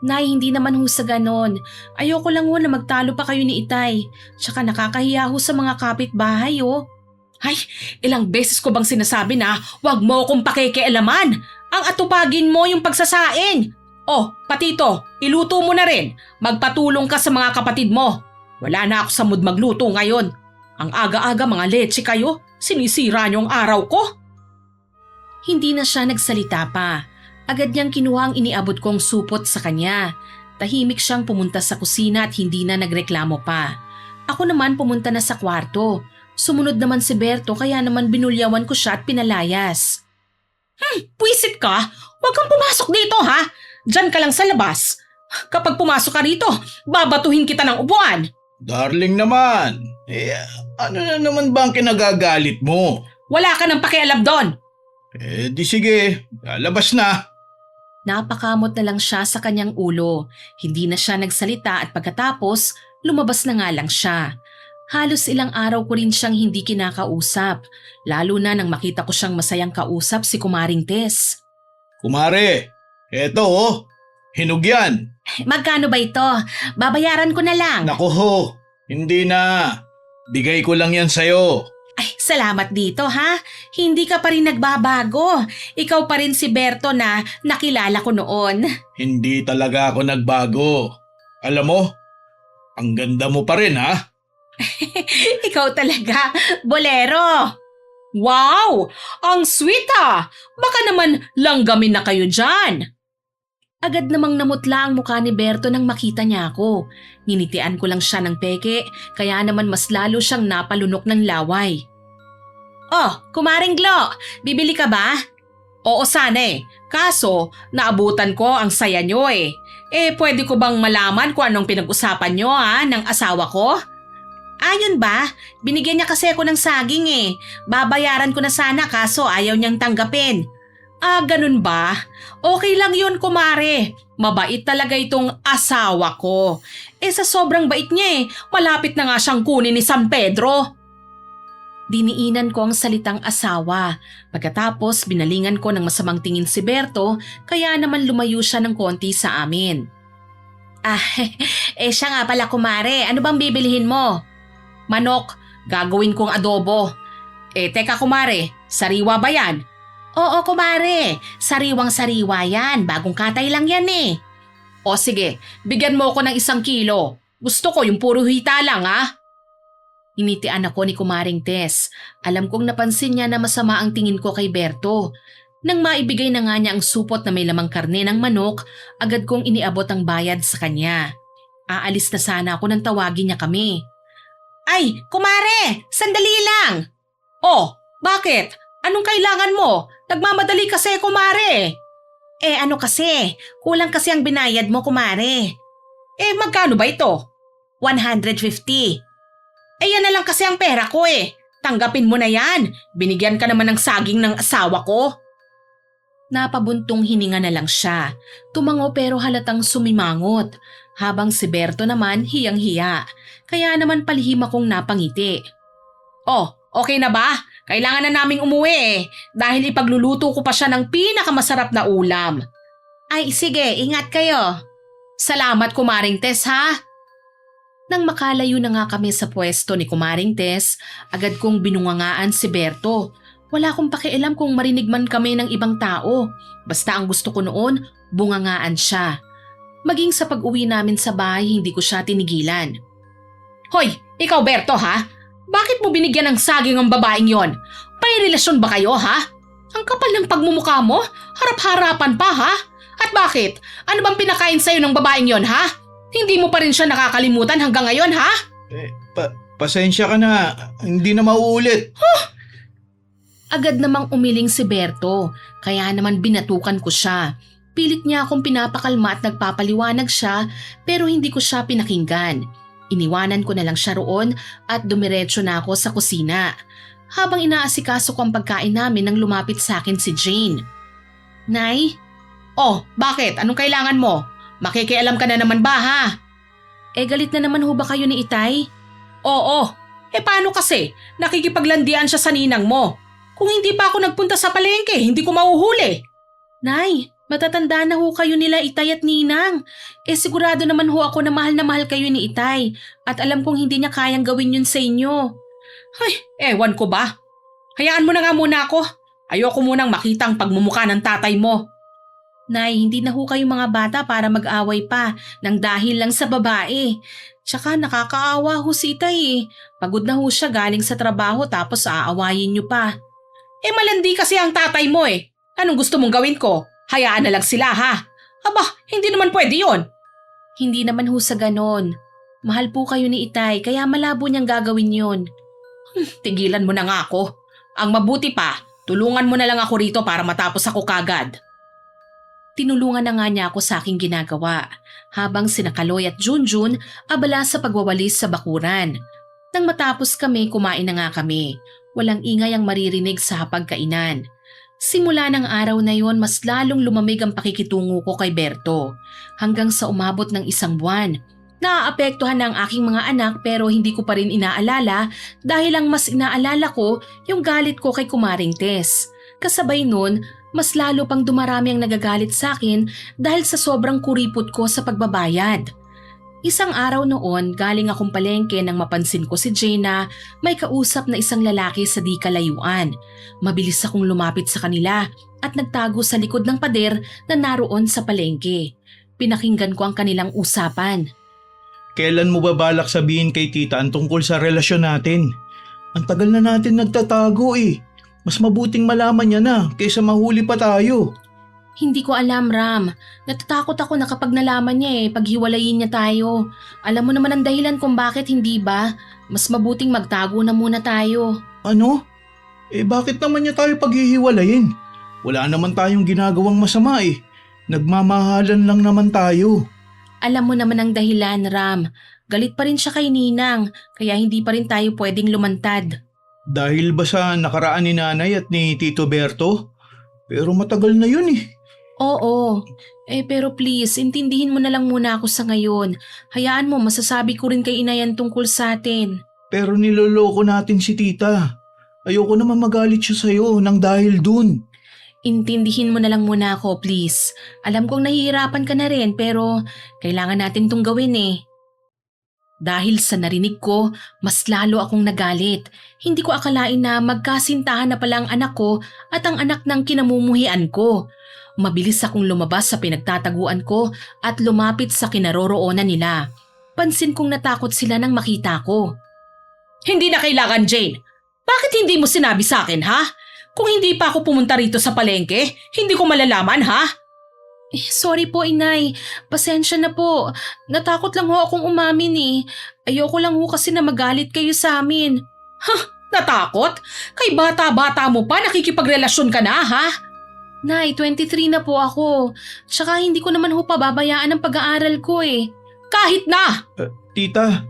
Nay, hindi naman sa ganon. Ayoko lang na magtalo pa kayo ni Itay. Tsaka nakakahiya sa mga kapitbahay Ay, ilang beses ko bang sinasabi na wag mo akong pakikialaman. Ang atupagin mo yung pagsasaing. Oh, patito, iluto mo na rin. Magpatulong ka sa mga kapatid mo. Wala na ako sa mood magluto ngayon. Ang aga-aga mga leche kayo. Sinisira niyo ang araw ko. Hindi na siya nagsalita pa. Agad niyang kinuha ang iniabot kong supot sa kanya. Tahimik siyang pumunta sa kusina at hindi na nagreklamo pa. Ako naman pumunta na sa kwarto. Sumunod naman si Berto kaya naman binulyawan ko siya at pinalayas. Puwisit ka! Huwag kang pumasok dito ha! Diyan ka lang sa labas. Kapag pumasok ka rito, babatuhin kita ng upuan. Darling naman, ano na naman ba ang kinagagalit mo? Wala ka nang pakialam doon. Di sige, lalabas na. Napakamot na lang siya sa kanyang ulo. Hindi na siya nagsalita at pagkatapos, lumabas na nga lang siya. Halos ilang araw ko rin siyang hindi kinakausap, lalo na nang makita ko siyang masayang kausap si Kumaring Tess. Kumare, eto hinog yan. Magkano ba ito? Babayaran ko na lang. Naku ho, hindi na. Bigay ko lang yan sa'yo. Ay, salamat dito ha. Hindi ka pa rin nagbabago. Ikaw pa rin si Berto na nakilala ko noon. Hindi talaga ako nagbago. Alam mo, ang ganda mo pa rin ha. Ikaw talaga, bolero. Wow! Ang sweet ah! Baka naman langgamin na kayo dyan. Agad namang namutla ang mukha ni Berto nang makita niya ako. Ninitian ko lang siya ng peke, kaya naman mas lalo siyang napalunok ng laway. Oh, Kumaring Glo, bibili ka ba? Oo sana kaso naabutan ko ang saya nyo pwede ko bang malaman kung anong pinag-usapan nyo ng asawa ko? Ayun ba? Binigyan niya kasi ako ng saging Babayaran ko na sana kaso ayaw niyang tanggapin. Ganun ba? Okay lang yun, kumare. Mabait talaga itong asawa ko. Sa sobrang bait niya malapit na nga siyang kunin ni San Pedro. Diniinan ko ang salitang asawa. Pagkatapos binalingan ko ng masamang tingin si Berto kaya naman lumayo siya ng konti sa amin. Siya nga pala, kumare. Ano bang bibilihin mo? Manok, gagawin kong adobo. Teka kumare, sariwa ba yan? Oo kumare, sariwang-sariwa yan, bagong katay lang yan O sige, bigyan mo ako ng 1 kilo. Gusto ko yung puro hita lang Initian ako ni Kumaring Tess. Alam kong napansin niya na masama ang tingin ko kay Berto. Nang maibigay na nga niya ang supot na may lamang karne ng manok, agad kong iniabot ang bayad sa kanya. Aalis na sana ako nang tawagin niya kami. Ay, kumare! Sandali lang! Oh, bakit? Anong kailangan mo? Nagmamadali kasi, kumare. Ano kasi? Kulang kasi ang binayad mo, kumare. Magkano ba ito? 150. Yan na lang kasi ang pera ko Tanggapin mo na yan. Binigyan ka naman ng saging ng asawa ko. Napabuntong hininga na lang siya. Tumango pero halatang sumimangot. Habang si Berto naman hiyang-hiya. Kaya naman palihim akong napangiti. Oh, okay na ba? Kailangan na naming umuwi dahil ipagluluto ko pa siya ng pinakamasarap na ulam. Ay sige, ingat kayo. Salamat Kumaring Tess ha. Nang makalayo na nga kami sa pwesto ni Kumaring Tess, agad kong binungangaan si Berto. Wala akong pakialam kung marinig man kami ng ibang tao. Basta ang gusto ko noon, bungangaan siya. Maging sa pag-uwi namin sa bahay, hindi ko siya tinigilan. Hoy, ikaw Berto ha? Bakit mo binigyan ng saging ang babaeng yon? May relasyon ba kayo ha? Ang kapal ng pagmumukha mo, harap-harapan pa ha? At bakit? Ano bang pinakain sa'yo ng babaeng yon ha? Hindi mo pa rin siya nakakalimutan hanggang ngayon ha? Pasensya ka na, hindi na mauulit. Agad namang umiling si Berto, kaya naman binatukan ko siya. Pilit niya akong pinapakalma at nagpapaliwanag siya pero hindi ko siya pinakinggan. Iniwanan ko na lang siya roon at dumiretso na ako sa kusina. Habang inaasikaso ko ang pagkain namin nang lumapit sa akin si Jane. Nay? Oh, bakit? Anong kailangan mo? Makikialam ka na naman ba ha? Galit na naman ho ba kayo ni Itay? Oo. Paano kasi? Nakikipaglandian siya sa ninang mo. Kung hindi pa ako nagpunta sa palengke, hindi ko mauhuli. Nay, matatanda na ho kayo nila Itay at Ninang. Sigurado naman ho ako na mahal kayo ni Itay at alam kong hindi niya kayang gawin yun sa inyo. Ay, ewan ko ba? Hayaan mo na nga muna ako. Ayoko munang makita ang pagmumukha ng tatay mo. Nay, hindi na ho kayo mga bata para mag-away pa nang dahil lang sa babae. Tsaka nakakaawa ho si Itay Pagod na ho siya galing sa trabaho tapos aawayin niyo pa. Malandi kasi ang tatay mo Anong gusto mong gawin ko? Hayaan na lang sila ha? Aba, hindi naman pwede yon. Hindi naman ho sa ganon. Mahal po kayo ni Itay kaya malabo niyang gagawin yon. Tigilan mo na nga ako. Ang mabuti pa, tulungan mo na lang ako rito para matapos ako kagad. Tinulungan na nga niya ako sa aking ginagawa habang sina Kaloy at Junjun abala sa pagwawalis sa bakuran. Nang matapos kami, kumain na nga kami. Walang ingay ang maririnig sa hapagkainan. Simula ng araw na yon, mas lalong lumamig ang pakikitungo ko kay Berto hanggang sa umabot ng 1 buwan. Naaapektuhan na ang aking mga anak pero hindi ko pa rin inaalala dahil ang mas inaalala ko yung galit ko kay Kumaring Tess. Kasabay nun, mas lalo pang dumarami ang nagagalit sa akin dahil sa sobrang kuripot ko sa pagbabayad. Isang araw noon, galing akong palengke nang mapansin ko si Jane may kausap na isang lalaki sa di kalayuan. Mabilis akong lumapit sa kanila at nagtago sa likod ng pader na naroon sa palengke. Pinakinggan ko ang kanilang usapan. Kailan mo ba balak sabihin kay tita ang tungkol sa relasyon natin? Ang tagal na natin nagtatago eh. Mas mabuting malaman niya na kaysa mahuli pa tayo. Hindi ko alam, Ram. Natatakot ako na kapag nalaman niya paghiwalayin niya tayo. Alam mo naman ang dahilan kung bakit, hindi ba? Mas mabuting magtago na muna tayo. Ano? Bakit naman niya tayo paghihiwalayin? Wala naman tayong ginagawang masama eh. Nagmamahalan lang naman tayo. Alam mo naman ang dahilan, Ram. Galit pa rin siya kay Ninang, kaya hindi pa rin tayo pwedeng lumantad. Dahil ba sa nakaraan ni nanay at ni Tito Berto? Pero matagal na yun eh. Oo. Pero please, intindihin mo na lang muna ako sa ngayon. Hayaan mo, masasabi ko rin kay Inay ang tungkol sa atin. Pero niloloko natin si tita. Ayoko naman magalit siya sa'yo nang dahil dun. Intindihin mo na lang muna ako, please. Alam kong nahihirapan ka na rin, pero kailangan natin tong gawin eh. Dahil sa narinig ko, mas lalo akong nagalit. Hindi ko akalain na magkasintahan na pala ang anak ko at ang anak ng kinamumuhian ko. Mabilis akong lumabas sa pinagtataguan ko at lumapit sa kinaroroonan nila. Pansin kong natakot sila nang makita ko. Hindi na kailangan, Jane. Bakit hindi mo sinabi sa akin, ha? Kung hindi pa ako pumunta rito sa palengke, hindi ko malalaman, ha? Sorry po, Inay. Pasensya na po. Natakot lang ho akong umamin eh. Ayoko lang ho kasi na magalit kayo sa amin. Natakot? Kay bata-bata mo pa nakikipagrelasyon ka na, ha? Nay, 23 na po ako. Tsaka hindi ko naman ho pababayaan ang pag-aaral ko eh. Kahit na! Tita,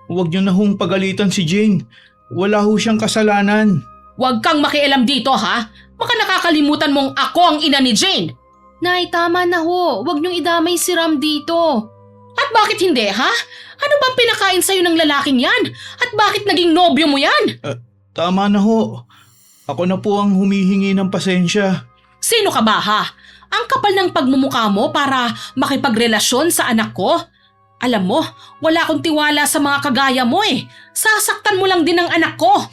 huwag niyo na hong pagalitan si Jane. Wala ho siyang kasalanan. Huwag kang makialam dito, ha? Baka nakakalimutan mong ako ang ina ni Jane. Nay, tama na ho. Huwag niyong idamay si Ram dito. At bakit hindi, ha? Ano bang pinakain sa'yo ng lalaking yan? At bakit naging nobyo mo yan? Tama na ho. Ako na po ang humihingi ng pasensya. Sino ka ba, ha? Ang kapal ng pagmumukha mo para makipagrelasyon sa anak ko? Alam mo, wala akong tiwala sa mga kagaya mo eh. Sasaktan mo lang din ang anak ko.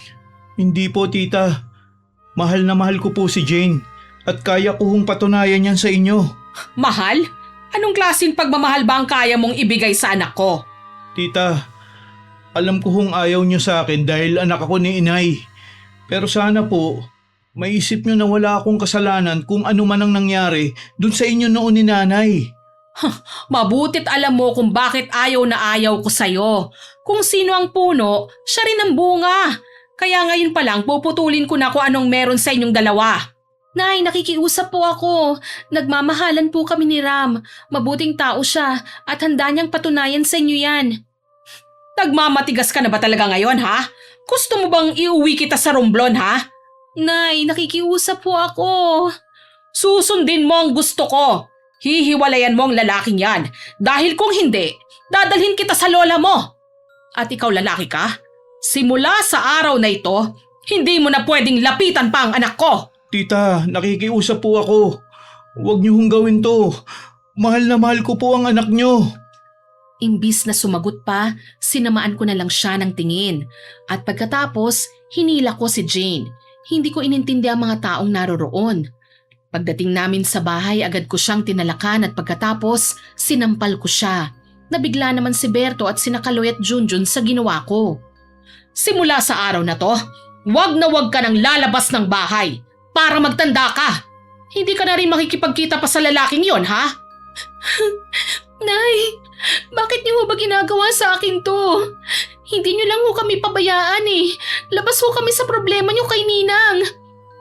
Hindi po, tita. Mahal na mahal ko po si Jane at kaya ko hong patunayan yan sa inyo. Mahal? Anong klaseng pagmamahal ba ang kaya mong ibigay sa anak ko? Tita, alam ko hong ayaw niyo sa akin dahil anak ako ni Inay. Pero sana po, maisip niyo na wala akong kasalanan kung ano man ang nangyari dun sa inyo noon ni Nanay. Mabutit alam mo kung bakit ayaw na ayaw ko sa'yo. Kung sino ang puno, siya rin ang bunga. Kaya ngayon pa lang puputulin ko na kung anong meron sa inyong dalawa. Nay, nakikiusap po ako. Nagmamahalan po kami ni Ram. Mabuting tao siya at handa niyang patunayan sa inyo yan. Nagmamatigas ka na ba talaga ngayon, ha? Gusto mo bang iuwi kita sa Romblon, ha? Nay, nakikiusap po ako. Susundin mo ang gusto ko. Hihiwalayan mo ang lalaking yan. Dahil kung hindi, dadalhin kita sa lola mo. At ikaw lalaki ka? Simula sa araw na ito, hindi mo na pwedeng lapitan pa ang anak ko. Tita, nakikiusap po ako. Huwag niyo hong gawin to. Mahal na mahal ko po ang anak niyo. Imbis na sumagot pa, sinamaan ko na lang siya ng tingin. At pagkatapos, hinila ko si Jane. Hindi ko inintindi ang mga taong naroroon. Pagdating namin sa bahay, agad ko siyang tinalakan at pagkatapos, sinampal ko siya. Nabigla naman si Berto at sina Kaloy at Junjun sa ginawa ko. Simula sa araw na to, wag na wag ka nang lalabas ng bahay para magtanda ka. Hindi ka na rin makikipagkita pa sa lalaking yon, ha? Nay, bakit niyo ba ginagawa sa akin to? Hindi niyo lang ho kami pabayaan eh. Labas ho kami sa problema niyo kay Ninang.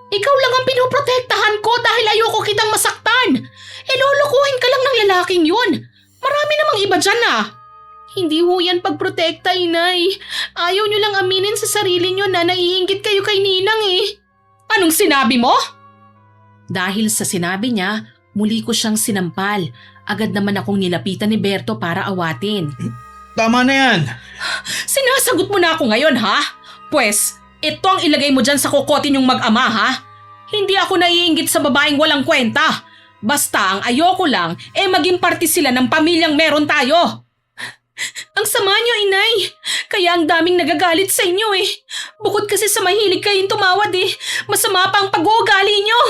Ikaw lang ang pinoprotektahan ko dahil ayoko kitang masaktan. Lulukuhin ka lang ng lalaking yun. Marami namang iba dyan ah. Hindi ho yan pagprotekta, Inay. Ayaw niyo lang aminin sa sarili niyo na naiinggit kayo kay Ninang eh. Anong sinabi mo? Dahil sa sinabi niya, muli ko siyang sinampal. Agad naman akong nilapitan ni Berto para awatin. Tama na yan. Sinasagot mo na ako ngayon ha? Pwes, ito ang ilagay mo dyan sa kokotin yung mag-ama ha? Hindi ako naiinggit sa babaeng walang kwenta. Basta ang ayoko lang maging parte sila ng pamilyang meron tayo. Ang sama niyo, Inay. Kaya ang daming nagagalit sa inyo eh. Bukod kasi sa mahilig kayong tumawad masama pa ang pag-uugali niyo.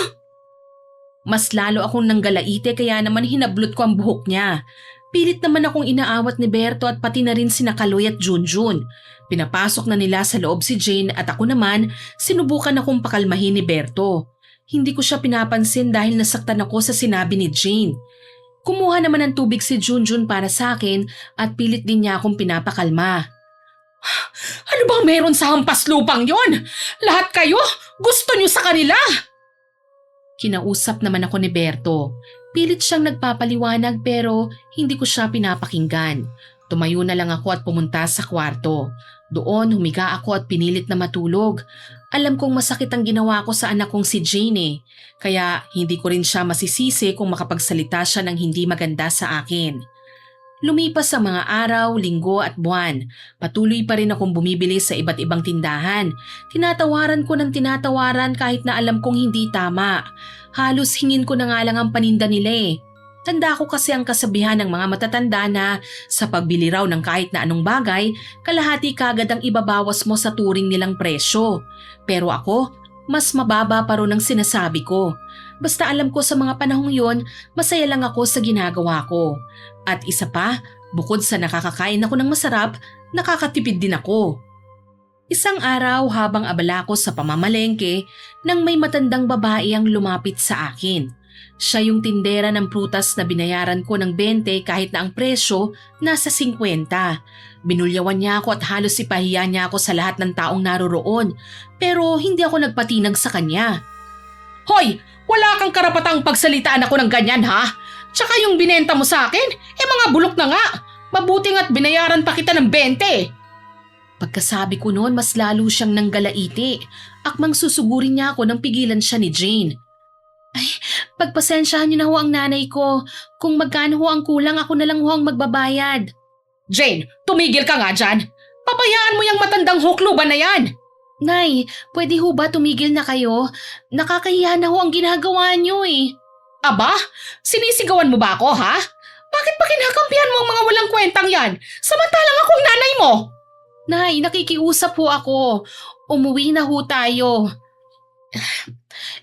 Mas lalo akong nanggalaite kaya naman hinablot ko ang buhok niya. Pilit naman akong inaawat ni Berto at pati na rin sina Kaloy at Junjun. Pinapasok na nila sa loob si Jane at ako naman sinubukan akong pakalmahin ni Berto. Hindi ko siya pinapansin dahil nasaktan ako sa sinabi ni Jane. Kumuha naman ng tubig si Junjun para sa akin at pilit din niya akong pinapakalma. Ano bang meron sa hampas lupang yon? Lahat kayo gusto niyo sa kanila? Kinausap naman ako ni Berto. Pilit siyang nagpapaliwanag pero hindi ko siya pinapakinggan. Tumayo na lang ako at pumunta sa kwarto. Doon humiga ako at pinilit na matulog. Alam kong masakit ang ginawa ko sa anak kong si Jane kaya hindi ko rin siya masisisi kung makapagsalita siya ng hindi maganda sa akin. Lumipas ang mga araw, linggo at buwan. Patuloy pa rin akong bumibili sa iba't ibang tindahan. Tinatawaran ko ng tinatawaran kahit na alam kong hindi tama. Halos hingin ko na nga lang ang paninda nila Tanda ko kasi ang kasabihan ng mga matatanda na sa pagbili raw ng kahit na anong bagay, kalahati kagad ang ibabawas mo sa turing nilang presyo. Pero ako, mas mababa pa rin ang sinasabi ko. Basta alam ko sa mga panahong yon, masaya lang ako sa ginagawa ko. At isa pa, bukod sa nakakakain ako ng masarap, nakakatipid din ako. Isang araw habang abala ko sa pamamalengke, nang may matandang babae ang lumapit sa akin. Siya yung tindera ng prutas na binayaran ko ng 20 kahit na ang presyo nasa 50. Binulyawan niya ako at halos ipahiya niya ako sa lahat ng taong naroroon pero hindi ako nagpatinag sa kanya. Hoy! Wala kang karapatang pagsalitaan ako ng ganyan ha? Tsaka yung binenta mo sa akin, mga bulok na nga. Mabuti nga't binayaran pa kita ng 20. Pagkasabi ko noon mas lalo siyang nanggalaiti. Akmang susugurin niya ako nang pigilan siya ni Jane. Ay, pagpasensyahan niyo na ho ang nanay ko. Kung magkano ho ang kulang, ako na lang ho ang magbabayad. Jane, tumigil ka nga dyan. Pabayaan mo yung matandang hukluban na yan. Nay, pwede ho ba tumigil na kayo? Nakakahiya na ho ang ginagawa niyo Aba, sinisigawan mo ba ako ha? Bakit pa kinakampihan mo ang mga walang kwentang yan? Samantalang akong nanay mo. Nay, nakikiusap ho ako. Umuwi na ho tayo.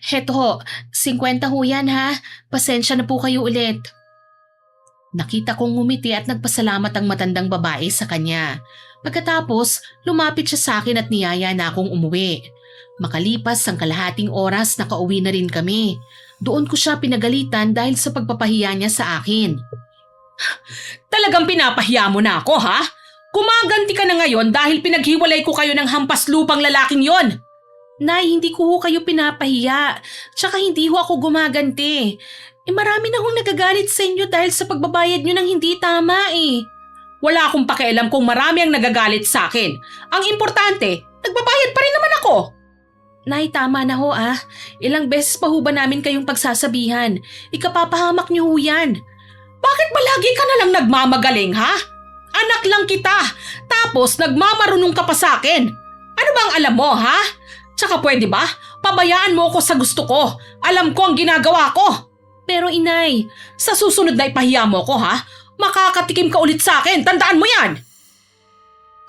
Heto ho, 50 ho yan ha. Pasensya na po kayo ulit. Nakita kong ngumiti at nagpasalamat ang matandang babae sa kanya. Pagkatapos, lumapit siya sa akin at niyaya na akong umuwi. Makalipas ang kalahating oras, nakauwi na rin kami. Doon ko siya pinagalitan dahil sa pagpapahiya niya sa akin. Talagang pinapahiya mo na ako ha? Kumaganti ka na ngayon dahil pinaghiwalay ko kayo ng hampas lupang lalaking yon. Nay, hindi ko ho kayo pinapahiya. Tsaka hindi ho ako gumaganti. Marami na hong nagagalit sa inyo dahil sa pagbabayad nyo ng hindi tama Wala akong pakialam kung marami ang nagagalit sa akin. Ang importante, nagbabayad pa rin naman ako. Nay, tama na ho Ilang beses pa ho ba namin kayong pagsasabihan? Ikapapahamak nyo ho yan. Bakit ba lagi ka na lang nagmamagaling ha? Anak lang kita, tapos nagmamarunong ka pa sa akin. Ano bang alam mo ha? Tsaka pwede ba? Pabayaan mo ako sa gusto ko. Alam ko ang ginagawa ko. Pero inay, sa susunod na ipahiya mo ko ha? Makakatikim ka ulit sa akin. Tandaan mo yan.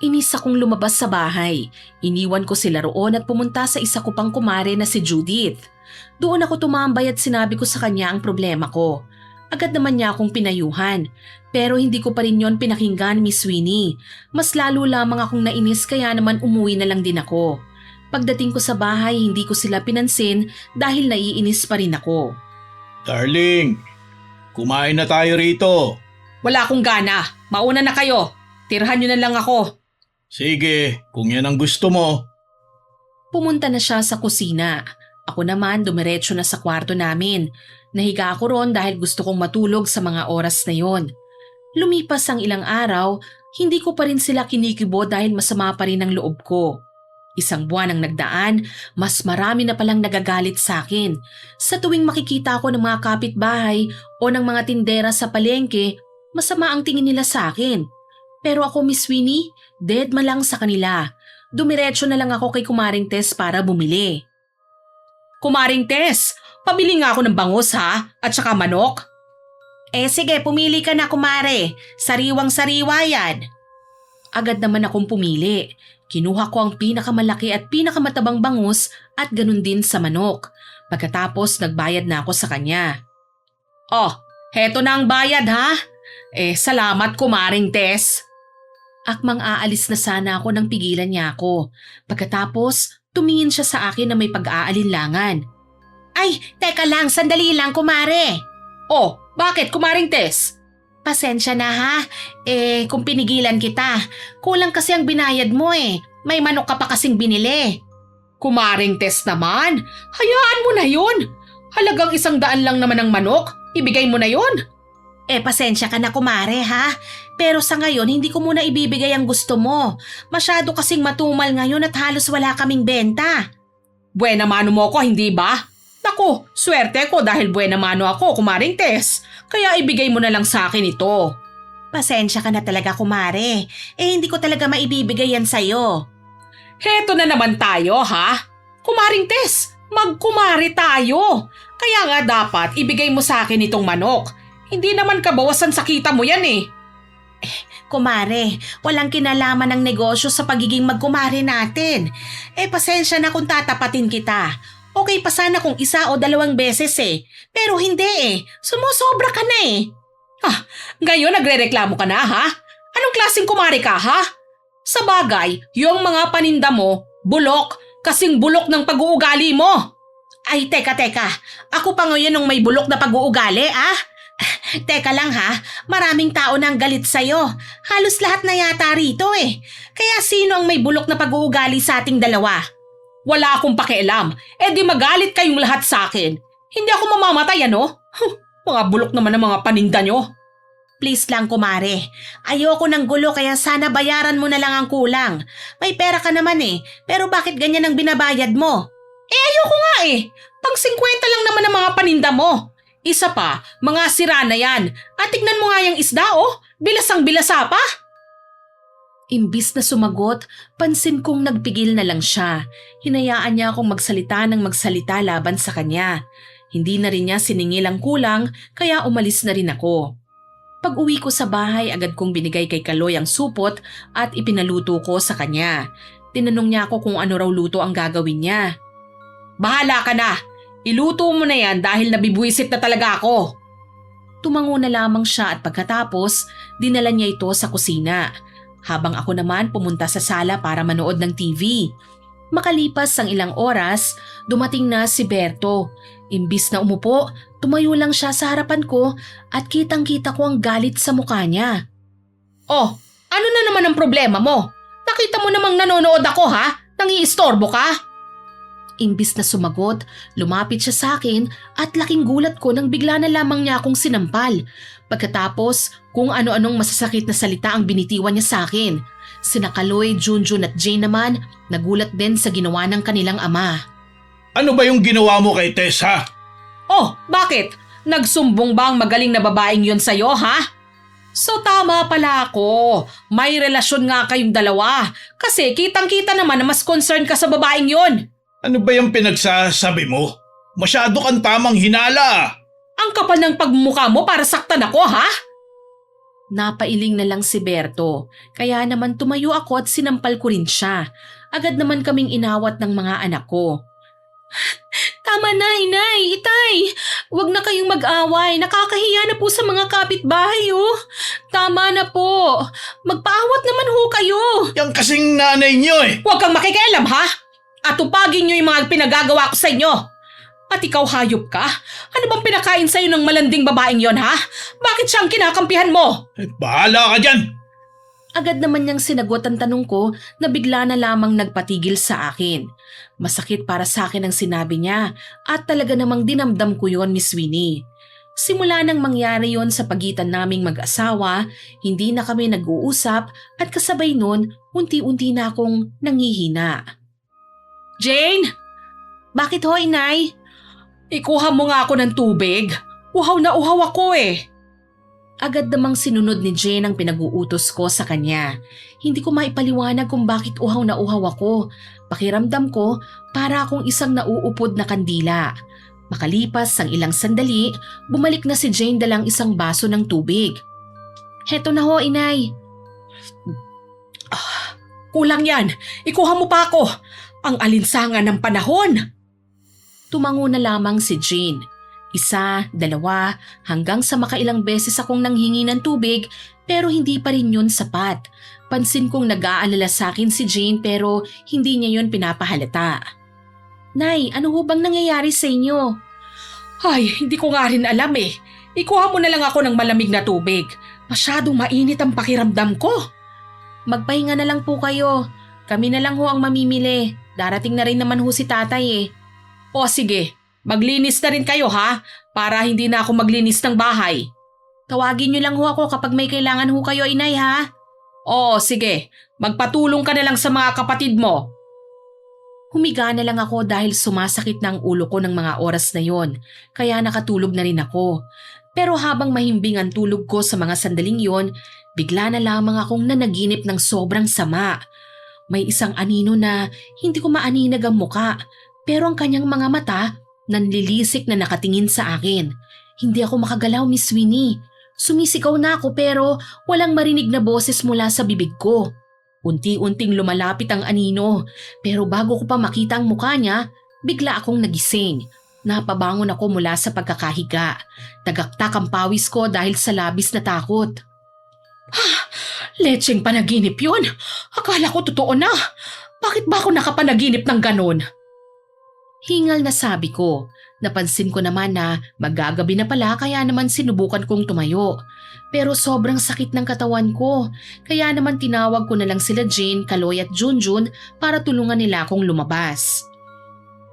Inis akong lumabas sa bahay. Iniwan ko sila roon at pumunta sa isa ko pang kumare na si Judith. Doon ako tumambay at sinabi ko sa kanya ang problema ko. Agad naman niya akong pinayuhan. Pero hindi ko pa rin yon pinakinggan, Miss Winnie. Mas lalo lamang akong nainis kaya naman umuwi na lang din ako. Pagdating ko sa bahay, hindi ko sila pinansin dahil naiinis pa rin ako. Darling, kumain na tayo rito. Wala akong gana. Mauna na kayo. Tirahan nyo na lang ako. Sige, kung yan ang gusto mo. Pumunta na siya sa kusina. Ako naman dumiretso na sa kwarto namin. Nahiga ako ron dahil gusto kong matulog sa mga oras na yon. Lumipas ang ilang araw, hindi ko pa rin sila kinikibo dahil masama pa rin ang loob ko. Isang buwan ang nagdaan, mas marami na palang nagagalit sa akin. Sa tuwing makikita ko ng mga kapitbahay o ng mga tindera sa palengke, masama ang tingin nila sa akin. Pero ako, Miss Winnie, dead ma lang sa kanila. Dumiretso na lang ako kay Kumaring Tess para bumili. Kumaring Tess, pabili nga ako ng bangus ha, at saka manok. Sige, pumili ka na kumare. Sariwang-sariwa yan. Agad naman akong pumili. Kinuha ko ang pinakamalaki at pinakamatabang bangus at ganun din sa manok. Pagkatapos nagbayad na ako sa kanya. Heto na ang bayad ha? Salamat Kumaring Tess. Akmang aalis na sana ako nang pigilan niya ako. Pagkatapos, tumingin siya sa akin na may pag-aalinlangan. Ay, teka lang, sandali lang kumare. Bakit Kumaring Tess? Pasensya na ha. Kung pinigilan kita, kulang kasi ang binayad mo eh. May manok ka pa kasing binili. Kumaring Tess naman, hayaan mo na yun. Halagang 100 lang naman ang manok, ibigay mo na yun. Pasensya ka na kumare ha. Pero sa ngayon hindi ko muna ibibigay ang gusto mo. Masyado kasing matumal ngayon at halos wala kaming benta. Buena mano mo ko, hindi ba? Naku, swerte ko dahil buena mano ako, Kumaring Tess. Kaya ibigay mo na lang sa akin ito. Pasensya ka na talaga, kumare. Hindi ko talaga maibibigay yan sa'yo. Heto na naman tayo, ha? Kumaring Tess, magkumari tayo. Kaya nga dapat ibigay mo sa akin itong manok. Hindi naman kabawasan sa kita mo yan eh. Kumare, walang kinalaman ng negosyo sa pagiging magkumare natin. Pasensya na kung tatapatin kita. Okay pa sana kung 1 o 2 beses eh. Pero hindi eh. Sumusobra ka na eh. Ngayon nagrereklamo ka na ha? Anong klaseng kumari ka ha? Sa bagay, yung mga paninda mo, bulok, kasing bulok ng pag-uugali mo. Ay, teka. Ako pa ngayon nung may bulok na pag-uugali ah? Teka lang ha, maraming tao nang galit sa'yo. Halos lahat na yata rito eh. Kaya sino ang may bulok na pag-uugali sa ating dalawa? Wala akong pakialam. Di magalit kayong lahat sa akin. Hindi ako mamamatay ano? Mga bulok naman ang mga paninda nyo. Please lang kumare. Ayoko ng gulo kaya sana bayaran mo na lang ang kulang. May pera ka naman eh. Pero bakit ganyan ang binabayad mo? Ayoko nga eh. Pang 50 lang naman ang mga paninda mo. Isa pa, mga sira na yan. At tignan mo nga yung isda oh. Bilasang bilasa pa. Imbis na sumagot, pansin kong nagpigil na lang siya. Hinayaan niya akong magsalita ng magsalita laban sa kanya. Hindi na rin niya siningil ang kulang kaya umalis na rin ako. Pag-uwi ko sa bahay, agad kong binigay kay Kaloy ang supot at ipinaluto ko sa kanya. Tinanong niya ako kung ano raw luto ang gagawin niya. Bahala ka na! Iluto mo na yan dahil nabibwisit na talaga ako. Tumango na lamang siya at pagkatapos, dinala niya ito sa kusina. Habang ako naman pumunta sa sala para manood ng TV. Makalipas ang ilang oras, dumating na si Berto. Imbis na umupo, tumayo lang siya sa harapan ko at kitang-kita ko ang galit sa mukha niya. Ano na naman ang problema mo? Nakita mo namang nanonood ako ha? Nangiistorbo ka? Imbis na sumagot, lumapit siya sa akin at laking gulat ko nang bigla na lamang niya akong sinampal. Pagkatapos, kung ano-anong masasakit na salita ang binitiwan niya sa akin. Sina Kaloy, Junjun at Jane naman, nagulat din sa ginawa ng kanilang ama. Ano ba yung ginawa mo kay Tess ha? Bakit? Nagsumbong ba ang magaling na babaeng yon sa'yo ha? So tama pala ako. May relasyon nga kayong dalawa. Kasi kitang-kita naman na mas concerned ka sa babaeng yon. Ano ba yung pinagsasabi mo? Masyado kang tamang hinala. Ang kapal ng pagmumukha mo para saktan ako, ha? Napailing na lang si Berto, kaya naman tumayo ako at sinampal ko rin siya. Agad naman kaming inawat ng mga anak ko. Tama na, inay, itay. Huwag na kayong mag-away. Nakakahiya na po sa mga kapitbahay, oh. Tama na po. Magpaawat naman ho kayo. Yang kasing nanay niyo eh. Huwag kang makikialam, ha? Atupagin niyo yung mga pinagagawa ko sa inyo. At ikaw hayop ka? Ano bang pinakain sa'yo ng malanding babaeng yon ha? Bakit siyang kinakampihan mo? Bahala ka dyan. Agad naman niyang sinagot ang tanong ko na bigla na lamang nagpatigil sa akin. Masakit para sa akin ang sinabi niya at talaga namang dinamdam ko yon, Miss Winnie. Simula nang mangyari yon sa pagitan naming mag-asawa, hindi na kami nag-uusap at kasabay nun, unti-unti na akong nangihina. Jane! Bakit ho, inay? Ikuha mo nga ako ng tubig. Uhaw na uhaw ako eh. Agad namang sinunod ni Jane ang pinag-uutos ko sa kanya. Hindi ko maipaliwanag kung bakit uhaw na uhaw ako. Pakiramdam ko para akong isang nauupod na kandila. Makalipas ang ilang sandali, bumalik na si Jane dalang isang baso ng tubig. Heto na ho, inay. Kulang yan. Ikuha mo pa ako. Ang alinsangan ng panahon. Tumango na lamang si Jane. Isa, dalawa, hanggang sa makailang beses akong nanghingi ng tubig pero hindi pa rin yun sapat. Pansin kong nag-aalala sa akin si Jane pero hindi niya yun pinapahalata. Nay, ano ho bang nangyayari sa inyo? Ay, hindi ko nga rin alam eh. Ikuha mo na lang ako ng malamig na tubig. Masyadong mainit ang pakiramdam ko. Magpahinga na lang po kayo. Kami na lang ho ang mamimili. Darating na rin naman ho si tatay eh. O sige. Maglinis na rin kayo ha, para hindi na ako maglinis ng bahay. Tawagin niyo lang ho ako kapag may kailangan ho kayo, inay ha? Oo, sige. Magpatulong ka na lang sa mga kapatid mo. Humiga na lang ako dahil sumasakit na ang ulo ko ng mga oras na yon, kaya nakatulog na rin ako. Pero habang mahimbing ang tulog ko sa mga sandaling yon, bigla na lamang akong nanaginip ng sobrang sama. May isang anino na hindi ko maaninag ang muka, pero ang kanyang mga mata nanlilisik na nakatingin sa akin. Hindi ako makagalaw, Miss Winnie. Sumisigaw na ako pero walang marinig na boses mula sa bibig ko. Unti-unting lumalapit ang anino pero bago ko pa makita ang mukha niya, bigla akong nagising. Napabangon ako mula sa pagkakahiga. Tagaktak ang pawis ko dahil sa labis na takot. Lecheng panaginip yun. Akala ko totoo na. Bakit ba ako nakapanaginip ng ganon? Hingal na sabi ko. Napansin ko naman na magagabi na pala kaya naman sinubukan kong tumayo. Pero sobrang sakit ng katawan ko. Kaya naman tinawag ko na lang sila Jane, Kaloy at Junjun para tulungan nila akong lumabas.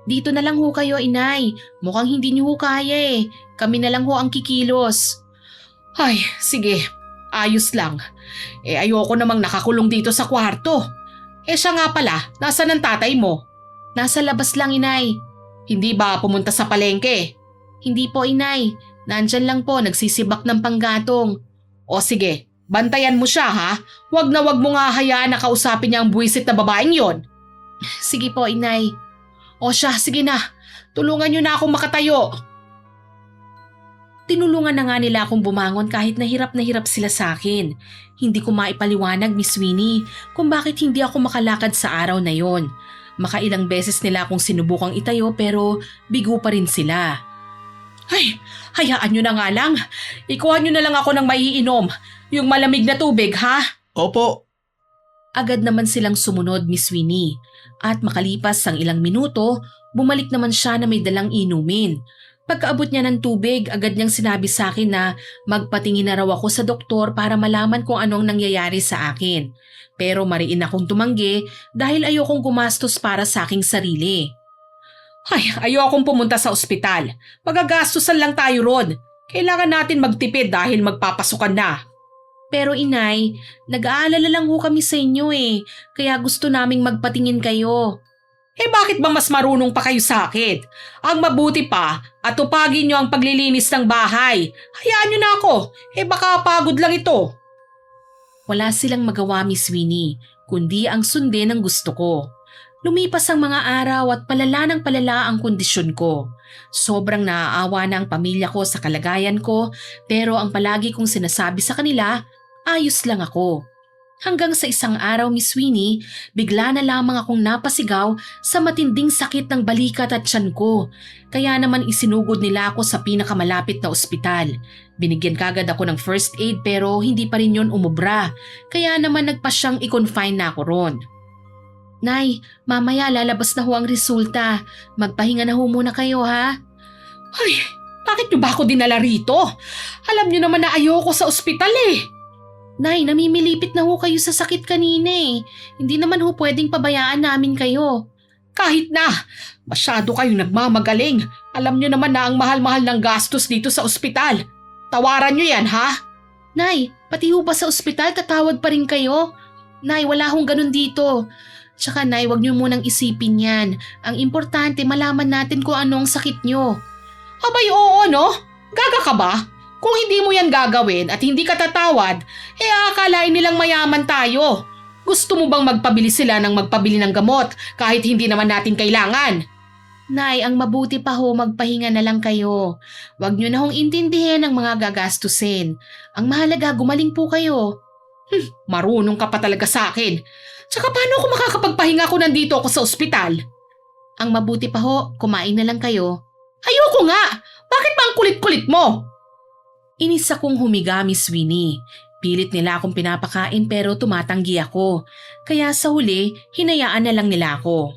Dito na lang ho kayo, inay. Mukhang hindi niyo ho kaya eh. Kami na lang ho ang kikilos. Ay, sige. Ayos lang. Ayoko namang nakakulong dito sa kwarto. Siya nga pala, nasaan ang tatay mo? Nasa labas lang, inay. Hindi ba pumunta sa palengke? Hindi po, inay. Nandyan lang po, nagsisibak ng panggatong. O sige, bantayan mo siya ha. Wag na wag mo nga hayaan na kausapin niya ang buwisit na babaeng yon. Sige po, inay. O siya, sige na. Tulungan niyo na akong makatayo. Tinulungan na nga nila akong bumangon kahit na hirap sila sa akin. Hindi ko maipaliwanag, Miss Winnie, kung bakit hindi ako makalakad sa araw na yon. Makailang beses nila akong sinubukang itayo pero bigo pa rin sila. Ay, hayaan nyo na nga lang. Ikuha nyo na lang ako ng maiinom. Yung malamig na tubig, ha? Opo. Agad naman silang sumunod, Miss Winnie. At makalipas ang ilang minuto, bumalik naman siya na may dalang inumin. Pagkaabot niya ng tubig, agad niyang sinabi sa akin na magpatingin na raw ako sa doktor para malaman kung anong nangyayari sa akin. Pero mariin akong tumanggi dahil ayokong gumastos para sa aking sarili. Ay, ayokong pumunta sa ospital. Magagastusan lang tayo ron. Kailangan natin magtipid dahil magpapasukan na. Pero inay, nag-aalala lang ho kami sa inyo eh. Kaya gusto naming magpatingin kayo. Bakit ba mas marunong pa kayo sa akin? Ang mabuti pa, atupagin nyo ang paglilinis ng bahay. Hayaan nyo na ako. Baka pagod lang ito. Wala silang magawa, Miss Winnie, kundi ang sundin ang gusto ko. Lumipas ang mga araw at palala ng palala ang kondisyon ko. Sobrang naaawa na ang pamilya ko sa kalagayan ko, pero ang palagi kong sinasabi sa kanila, ayos lang ako. Hanggang sa isang araw, Miss Winnie, bigla na lamang akong napasigaw sa matinding sakit ng balikat at tiyan ko. Kaya naman isinugod nila ako sa pinakamalapit na ospital. Binigyan kagad ako ng first aid pero hindi pa rin yon umubra. Kaya naman nagpasyang i-confine na ako ron. Nay, mamaya lalabas na ho ang resulta. Magpahinga na ho muna kayo ha. Ay, bakit niyo ba ako dinala rito? Alam niyo naman na ayoko sa ospital eh. Nay, namimilipit na ho kayo sa sakit kanina eh. Hindi naman ho pwedeng pabayaan namin kayo. Kahit na, masyado kayong nagmamagaling. Alam nyo naman na ang mahal-mahal ng gastos dito sa ospital. Tawaran nyo yan, ha? Nay, pati ho ba sa ospital tatawag pa rin kayo? Nay, wala hong ganun dito. Tsaka Nay, wag nyo munang isipin yan. Ang importante, malaman natin kung ano ang sakit nyo. Abay, oo, no? Gaga ka ba? Kung hindi mo yan gagawin at hindi ka tatawad, akalain nilang mayaman tayo. Gusto mo bang magpabili sila ng magpabili ng gamot kahit hindi naman natin kailangan? Nay, ang mabuti pa ho, magpahinga na lang kayo. Huwag nyo na hong intindihin ang mga gagastusin. Ang mahalaga, gumaling po kayo. Marunong ka pa talaga sa akin. Tsaka paano ako makakapagpahinga kung nandito ako sa ospital? Ang mabuti pa ho, kumain na lang kayo. Ayoko nga! Bakit ba ang kulit-kulit mo? Inis akong humiga, Miss Winnie. Pilit nila akong pinapakain pero tumatanggi ako. Kaya sa huli, hinayaan na lang nila ako.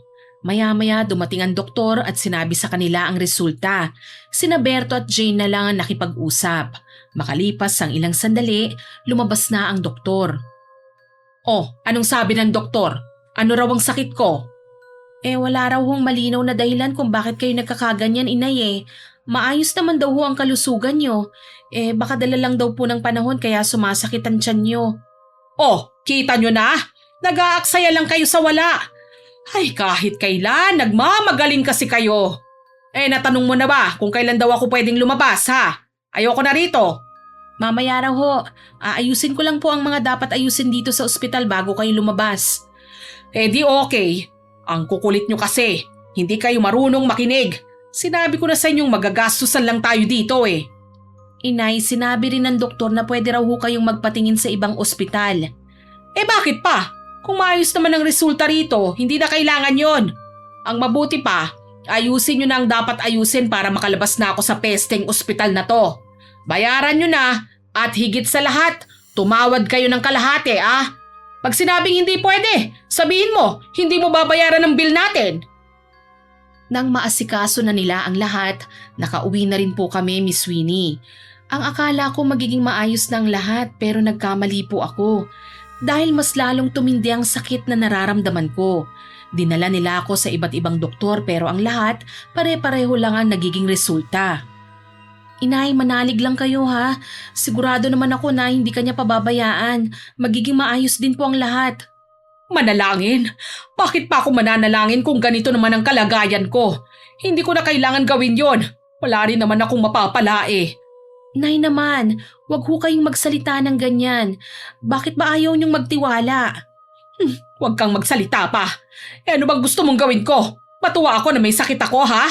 Maya-maya dumating ang doktor at sinabi sa kanila ang resulta. Sina Berto at Jane na lang ang nakipag-usap. Makalipas ang ilang sandali, lumabas na ang doktor. Oh, anong sabi ng doktor? Ano raw ang sakit ko? Wala raw hong malinaw na dahilan kung bakit kayo nagkakaganyan, inay eh. Maayos naman daw ho ang kalusugan nyo. Baka dala lang daw po ng panahon kaya sumasakit ang tiyan nyo. Oh, kita nyo na? Nag-aaksaya lang kayo sa wala. Ay, kahit kailan, nagmamagaling kasi kayo. Natanong mo na ba kung kailan daw ako pwedeng lumabas, ha? Ayoko na rito. Mamaya raw ho. Aayusin ko lang po ang mga dapat ayusin dito sa ospital bago kayo lumabas. Di okay. Ang kukulit nyo kasi. Hindi kayo marunong makinig. Sinabi ko na sa inyong magagastusan lang tayo dito eh. Inay, sinabi rin ng doktor na pwede raw ho kayong magpatingin sa ibang ospital. Bakit pa? Kung maayos naman ang resulta rito, hindi na kailangan yon. Ang mabuti pa, ayusin nyo na ang dapat ayusin para makalabas na ako sa pesteng ospital na to. Bayaran nyo na at higit sa lahat, tumawad kayo ng kalahati Pag sinabing hindi pwede, sabihin mo, hindi mo babayaran ang bill natin. Nang maasikaso na nila ang lahat, nakauwi na rin po kami, Miss Winnie. Ang akala ko magiging maayos na ang lahat pero nagkamali po ako. Dahil mas lalong tumindi ang sakit na nararamdaman ko. Dinala nila ako sa iba't ibang doktor pero ang lahat pare-pareho lang ang nagiging resulta. Inay, manalig lang kayo ha. Sigurado naman ako na hindi kanya pababayaan. Magiging maayos din po ang lahat. Manalangin? Bakit pa ako mananalangin kung ganito naman ang kalagayan ko? Hindi ko na kailangan gawin yon. Wala rin naman akong mapapala eh. Nay naman, wag ho kayong magsalita ng ganyan. Bakit ba ayaw niyong magtiwala? Wag kang magsalita pa. Ano bang gusto mong gawin ko? Matuwa ako na may sakit ako ha?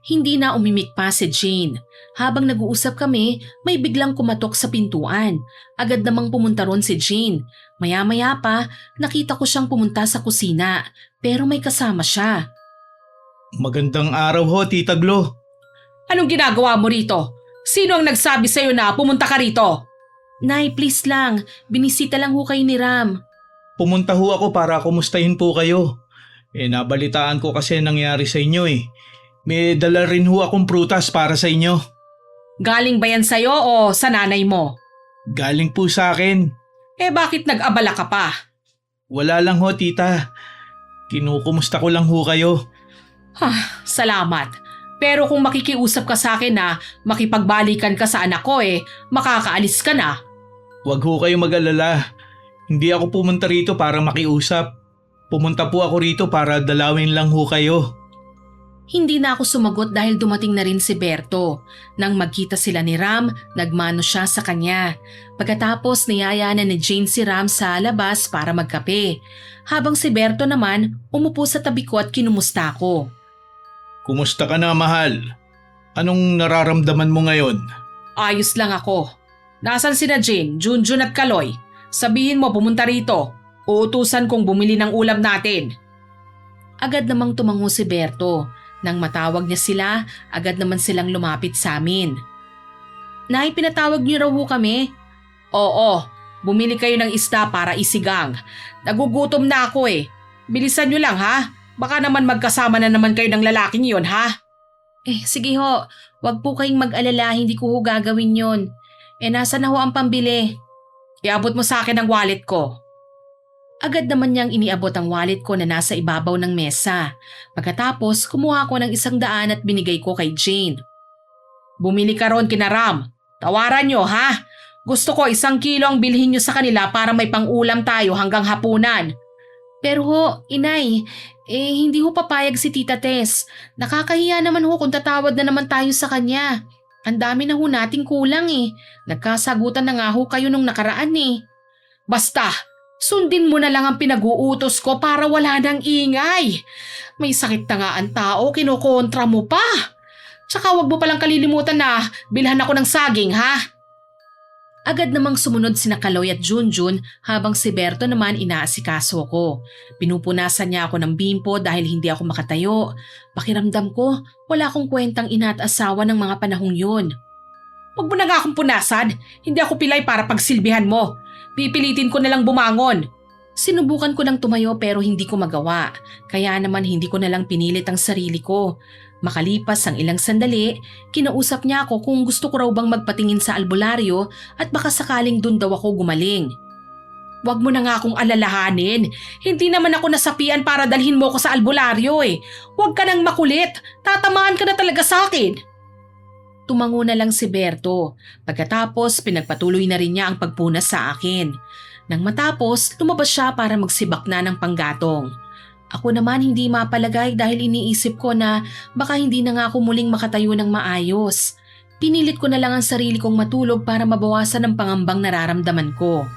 Hindi na umimik pa si Jane. Habang nag-uusap kami, may biglang kumatok sa pintuan. Agad namang pumunta ron si Jane. Maya-maya pa, nakita ko siyang pumunta sa kusina. Pero may kasama siya. Magandang araw ho, Tita Glo. Anong ginagawa mo rito? Sino ang nagsabi sa'yo na pumunta ka rito? Nay, please lang. Binisita lang ho kayo ni Ram. Pumunta ho ako para kumustahin po kayo. Nabalitaan ko kasi nangyari sa inyo eh. May dala rin ho akong prutas para sa inyo. Galing ba yan sa'yo o sa nanay mo? Galing po sa akin. Bakit nag-abala ka pa? Wala lang ho, tita. Kinukumusta ko lang ho kayo. Salamat. Pero kung makikiusap ka sa akin na makipagbalikan ka sa anak ko makakaalis ka na. Huwag ho kayo mag-alala. Hindi ako pumunta rito para makiusap. Pumunta po ako rito para dalawin lang ho kayo. Hindi na ako sumagot dahil dumating na rin si Berto. Nang magkita sila ni Ram, nagmano siya sa kanya. Pagkatapos niyaya na ni Jane si Ram sa labas para magkape. Habang si Berto naman, umupo sa tabi ko at kinumusta ko. Kumusta ka na, mahal? Anong nararamdaman mo ngayon? Ayos lang ako. Nasaan sina Jane, Junjun at Kaloy? Sabihin mo pumunta rito. Uutusan kong bumili ng ulam natin. Agad namang tumango si Berto. Nang matawag niya sila, agad naman silang lumapit sa amin. Nay, pinatawag niyo raw ho kami? Oo, bumili kayo ng isda para isigang. Nagugutom na ako Bilisan niyo lang ha. Baka naman magkasama na naman kayo ng lalaking yon ha? Sige ho. Wag po kayong mag-alala, hindi ko ho gagawin yon. Nasa na ho ang pambili? Iabot mo sa akin ang wallet ko. Agad naman niyang iniabot ang wallet ko na nasa ibabaw ng mesa. Pagkatapos, kumuha ko ng 100 at binigay ko kay Jane. Bumili ka ron kina Ram. Tawaran nyo ha? Gusto ko 1 kilo ang bilhin nyo sa kanila para may pang-ulam tayo hanggang hapunan. Pero ho, inay, hindi ho papayag si Tita Tess. Nakakahiya naman ho kung tatawad na naman tayo sa kanya. Ang dami na ho nating kulang eh. Nagkasagutan na nga ho kayo nung nakaraan eh. Basta, sundin mo na lang ang pinag-uutos ko para wala nang ingay. May sakit na nga ang tao, kinokontra mo pa. Tsaka wag mo palang kalilimutan na bilhan ako ng saging ha. Agad namang sumunod sina Kaloy at Junjun habang si Berto naman inaasikaso ko. Pinupunasan niya ako ng bimpo dahil hindi ako makatayo. Pakiramdam ko, wala akong kwentang ina at asawa ng mga panahong yun. Huwag mo na nga akong punasan, hindi ako pilay para pagsilbihan mo. Pipilitin ko na lang bumangon. Sinubukan ko lang tumayo pero hindi ko magawa. Kaya naman hindi ko na lang pinilit ang sarili ko. Makalipas ang ilang sandali, kinausap niya ako kung gusto ko raw bang magpatingin sa albularyo at baka sakaling dun daw ako gumaling. Huwag mo na nga akong alalahanin. Hindi naman ako nasapian para dalhin mo ko sa albularyo eh. Huwag ka nang makulit. Tatamaan ka na talaga sa akin. Tumango na lang si Berto. Pagkatapos, pinagpatuloy na rin niya ang pagpunas sa akin. Nang matapos, lumabas siya para magsibak na ng panggatong. Ako naman hindi mapalagay dahil iniisip ko na baka hindi na nga ako muling makatayo ng maayos. Pinilit ko na lang ang sarili kong matulog para mabawasan ang pangambang nararamdaman ko.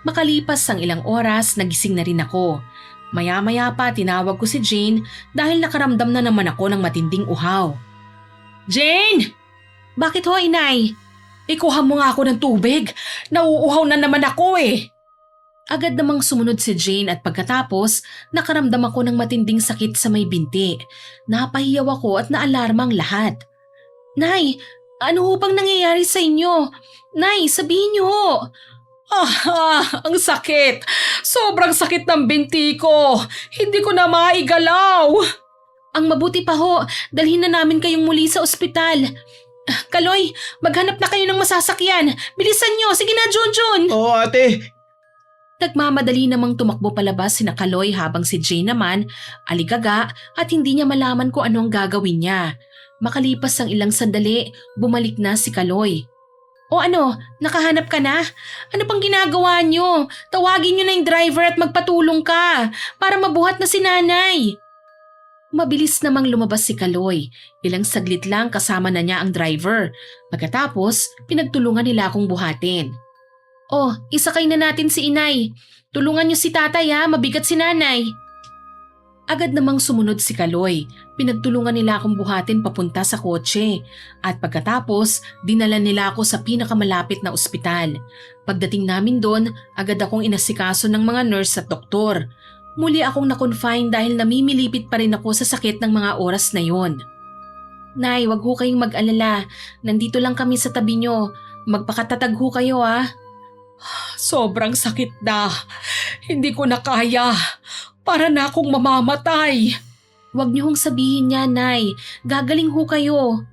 Makalipas ang ilang oras, nagising na rin ako. Maya-maya pa tinawag ko si Jane dahil nakaramdam na naman ako ng matinding uhaw. Jane! Bakit ho, inay? Ikuha mo nga ako ng tubig. Nauuhaw na naman ako eh. Agad namang sumunod si Jane at pagkatapos, nakaramdam ako ng matinding sakit sa may binti. Napahiyaw ako at naalarma ang lahat. Nay, ano ho bang nangyayari sa inyo? Nay, sabihin niyo ho. Ang sakit. Sobrang sakit ng binti ko. Hindi ko na maigalaw. Ang mabuti pa ho, dalhin na namin kayong muli sa ospital. Kaloy, maghanap na kayo ng masasakyan. Bilisan niyo. Sige na, Junjun. Oo ate. Nagmamadali namang tumakbo palabas sina Kaloy habang si Jane naman aligaga at hindi niya malaman kung ano ang gagawin niya. Makalipas ang ilang sandali, bumalik na si Kaloy. O ano, nakahanap ka na? Ano pang ginagawa niyo? Tawagin niyo na yung driver at magpatulong ka para mabuhat na si nanay. Mabilis namang lumabas si Kaloy. Ilang saglit lang kasama na niya ang driver. Pagkatapos, pinagtulungan nila akong buhatin. Oh, isakay na natin si inay. Tulungan niyo si tatay ha, mabigat si nanay. Agad namang sumunod si Kaloy. Pinagtulungan nila akong buhatin papunta sa kotse. At pagkatapos, dinala nila ako sa pinakamalapit na ospital. Pagdating namin doon, agad akong inasikaso ng mga nurse at doktor. Muli akong na-confine dahil namimilipit pa rin ako sa sakit ng mga oras na yon. Nay, wag ho kayong mag-alala. Nandito lang kami sa tabi niyo. Magpakatatag ho kayo ha. Sobrang sakit na. Hindi ko na kaya. Para na akong mamamatay. Huwag niyo hong sabihin niya, Nay. Gagaling ho kayo.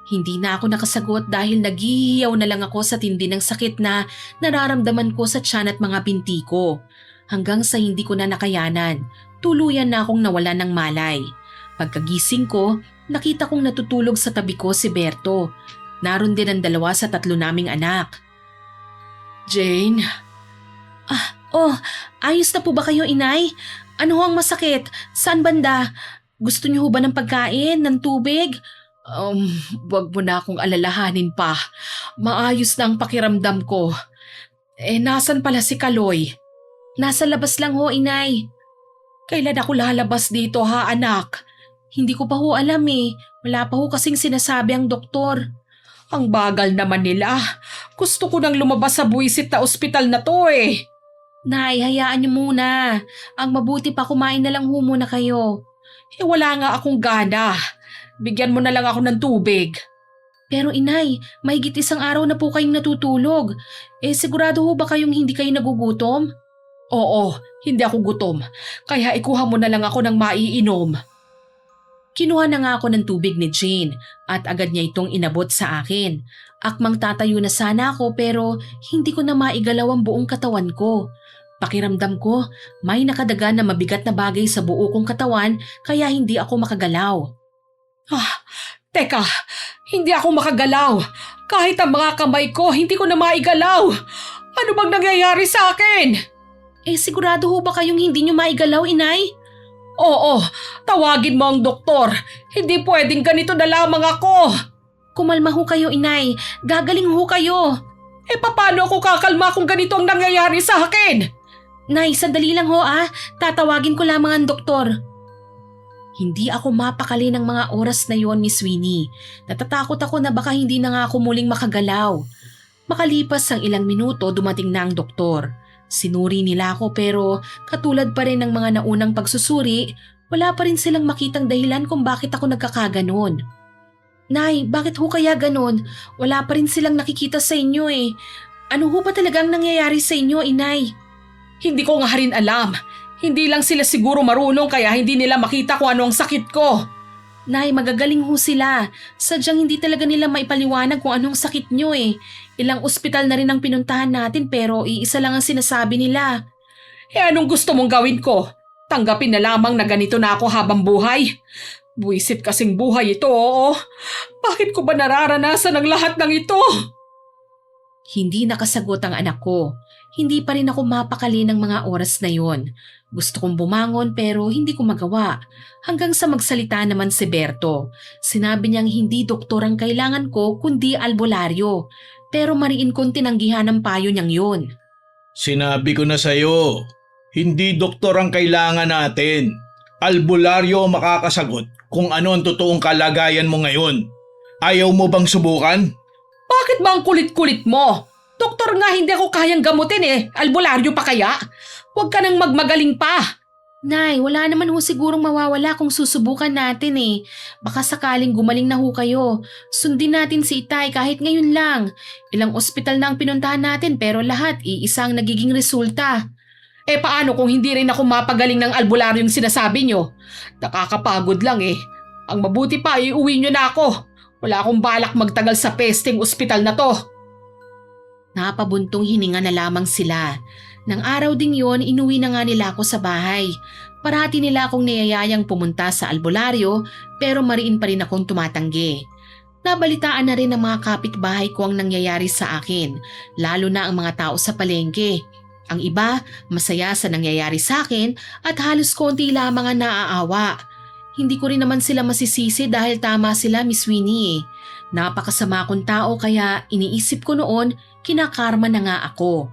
Hindi na ako nakasagot dahil naghihiyaw na lang ako sa tindi ng sakit na nararamdaman ko sa tiyan at mga binti ko. Hanggang sa hindi ko na nakayanan, tuluyan na akong nawalan ng malay. Pagkagising ko, nakita kong natutulog sa tabi ko si Berto. Naroon din ang 2 sa 3 naming anak. Jane? Ayos na po ba kayo, inay? Ano ho ang masakit? Saan banda? Gusto niyo ho ba ng pagkain, ng tubig? Wag mo na akong alalahanin pa. Maayos na ang pakiramdam ko. Nasan pala si Kaloy? Nasa labas lang ho, inay. Kailan ako lalabas dito ha, anak? Hindi ko pa ho alam eh. Wala pa ho kasing sinasabi ang doktor. Ang bagal naman nila. Gusto ko nang lumabas sa buwisit na ospital na to eh. Nay, hayaan niyo muna. Ang mabuti pa kumain na lang ho muna kayo. Wala nga akong gana. Bigyan mo na lang ako ng tubig. Pero inay, mahigit 1 araw na po kayong natutulog. Sigurado ho ba kayong hindi kayo nagugutom? Oo, hindi ako gutom. Kaya ikuha mo na lang ako ng maiinom. Kinuha na nga ako ng tubig ni Jane at agad niya itong inabot sa akin. Akmang tatayo na sana ako pero hindi ko na maigalaw ang buong katawan ko. Pakiramdam ko, may nakadaga na mabigat na bagay sa buo kong katawan kaya hindi ako makagalaw. Teka, hindi ako makagalaw. Kahit ang mga kamay ko, hindi ko na maigalaw. Ano bang nangyayari sa akin? Sigurado ho ba kayong hindi nyo maigalaw, inay? Oo, tawagin mo ang doktor. Hindi pwedeng ganito na lamang ako. Kumalma ho kayo, inay. Gagaling ho kayo. Paano ako kakalma kung ganito ang nangyayari sa akin? Nay, sandali lang ho Tatawagin ko lamang ang doktor. Hindi ako mapakali ng mga oras na yon, Miss Winnie. Natatakot ako na baka hindi na nga ako muling makagalaw. Makalipas ang ilang minuto, dumating na ang doktor. Sinuri nila ako pero katulad pa rin ng mga naunang pagsusuri, wala pa rin silang makitang dahilan kung bakit ako nagkakaganon. Nay, bakit ho kaya ganon? Wala pa rin silang nakikita sa inyo eh. Ano ho ba talagang nangyayari sa inyo, inay? Hindi ko nga rin alam. Hindi lang sila siguro marunong kaya hindi nila makita kung ano ang sakit ko. Nay, magagaling ho sila. Sadyang hindi talaga nila maipaliwanag kung anong sakit nyo eh. Ilang ospital na rin ang pinuntahan natin pero iisa lang ang sinasabi nila. Anong gusto mong gawin ko? Tanggapin na lamang na ganito na ako habang buhay? Buwisit kasing buhay ito, oo. Bakit ko ba nararanasan ang lahat ng ito? Hindi nakasagot ang anak ko. Hindi pa rin ako mapakali ng mga oras na yon. Gusto kong bumangon pero hindi ko magawa. Hanggang sa magsalita naman si Berto. Sinabi niyang hindi doktor ang kailangan ko kundi albularyo. Pero mariin kong tinanggihan ang payo niyang yun. Sinabi ko na sa'yo, hindi doktor ang kailangan natin. Albularyo ang makakasagot kung ano ang totoong kalagayan mo ngayon. Ayaw mo bang subukan? Bakit ba ang kulit-kulit mo? Doktor nga hindi ako kayang gamutin eh. Albularyo pa kaya? Huwag ka nang magmagaling pa. Nay, wala naman ho sigurong mawawala kung susubukan natin eh. Baka sakaling gumaling na ho kayo. Sundin natin si Itay kahit ngayon lang. Ilang ospital na ang pinuntahan natin pero lahat iisang nagiging resulta. Paano kung hindi rin ako mapagaling ng albularyong sinasabi nyo? Nakakapagod lang eh. Ang mabuti pa iuwi nyo na ako. Wala akong balak magtagal sa pesteng ospital na to. Napabuntong hininga na lamang sila. Nang araw ding yon, inuwi na nga nila ako sa bahay. Parati nila akong niyayayang pumunta sa albularyo pero mariin pa rin akong tumatanggi. Nabalitaan na rin ng mga kapitbahay ko ang nangyayari sa akin, lalo na ang mga tao sa palengke. Ang iba, masaya sa nangyayari sa akin at halos konti lamang ang naaawa. Hindi ko rin naman sila masisisi dahil tama sila, Miss Winnie. Napakasama akong tao kaya iniisip ko noon, kinakarma na nga ako.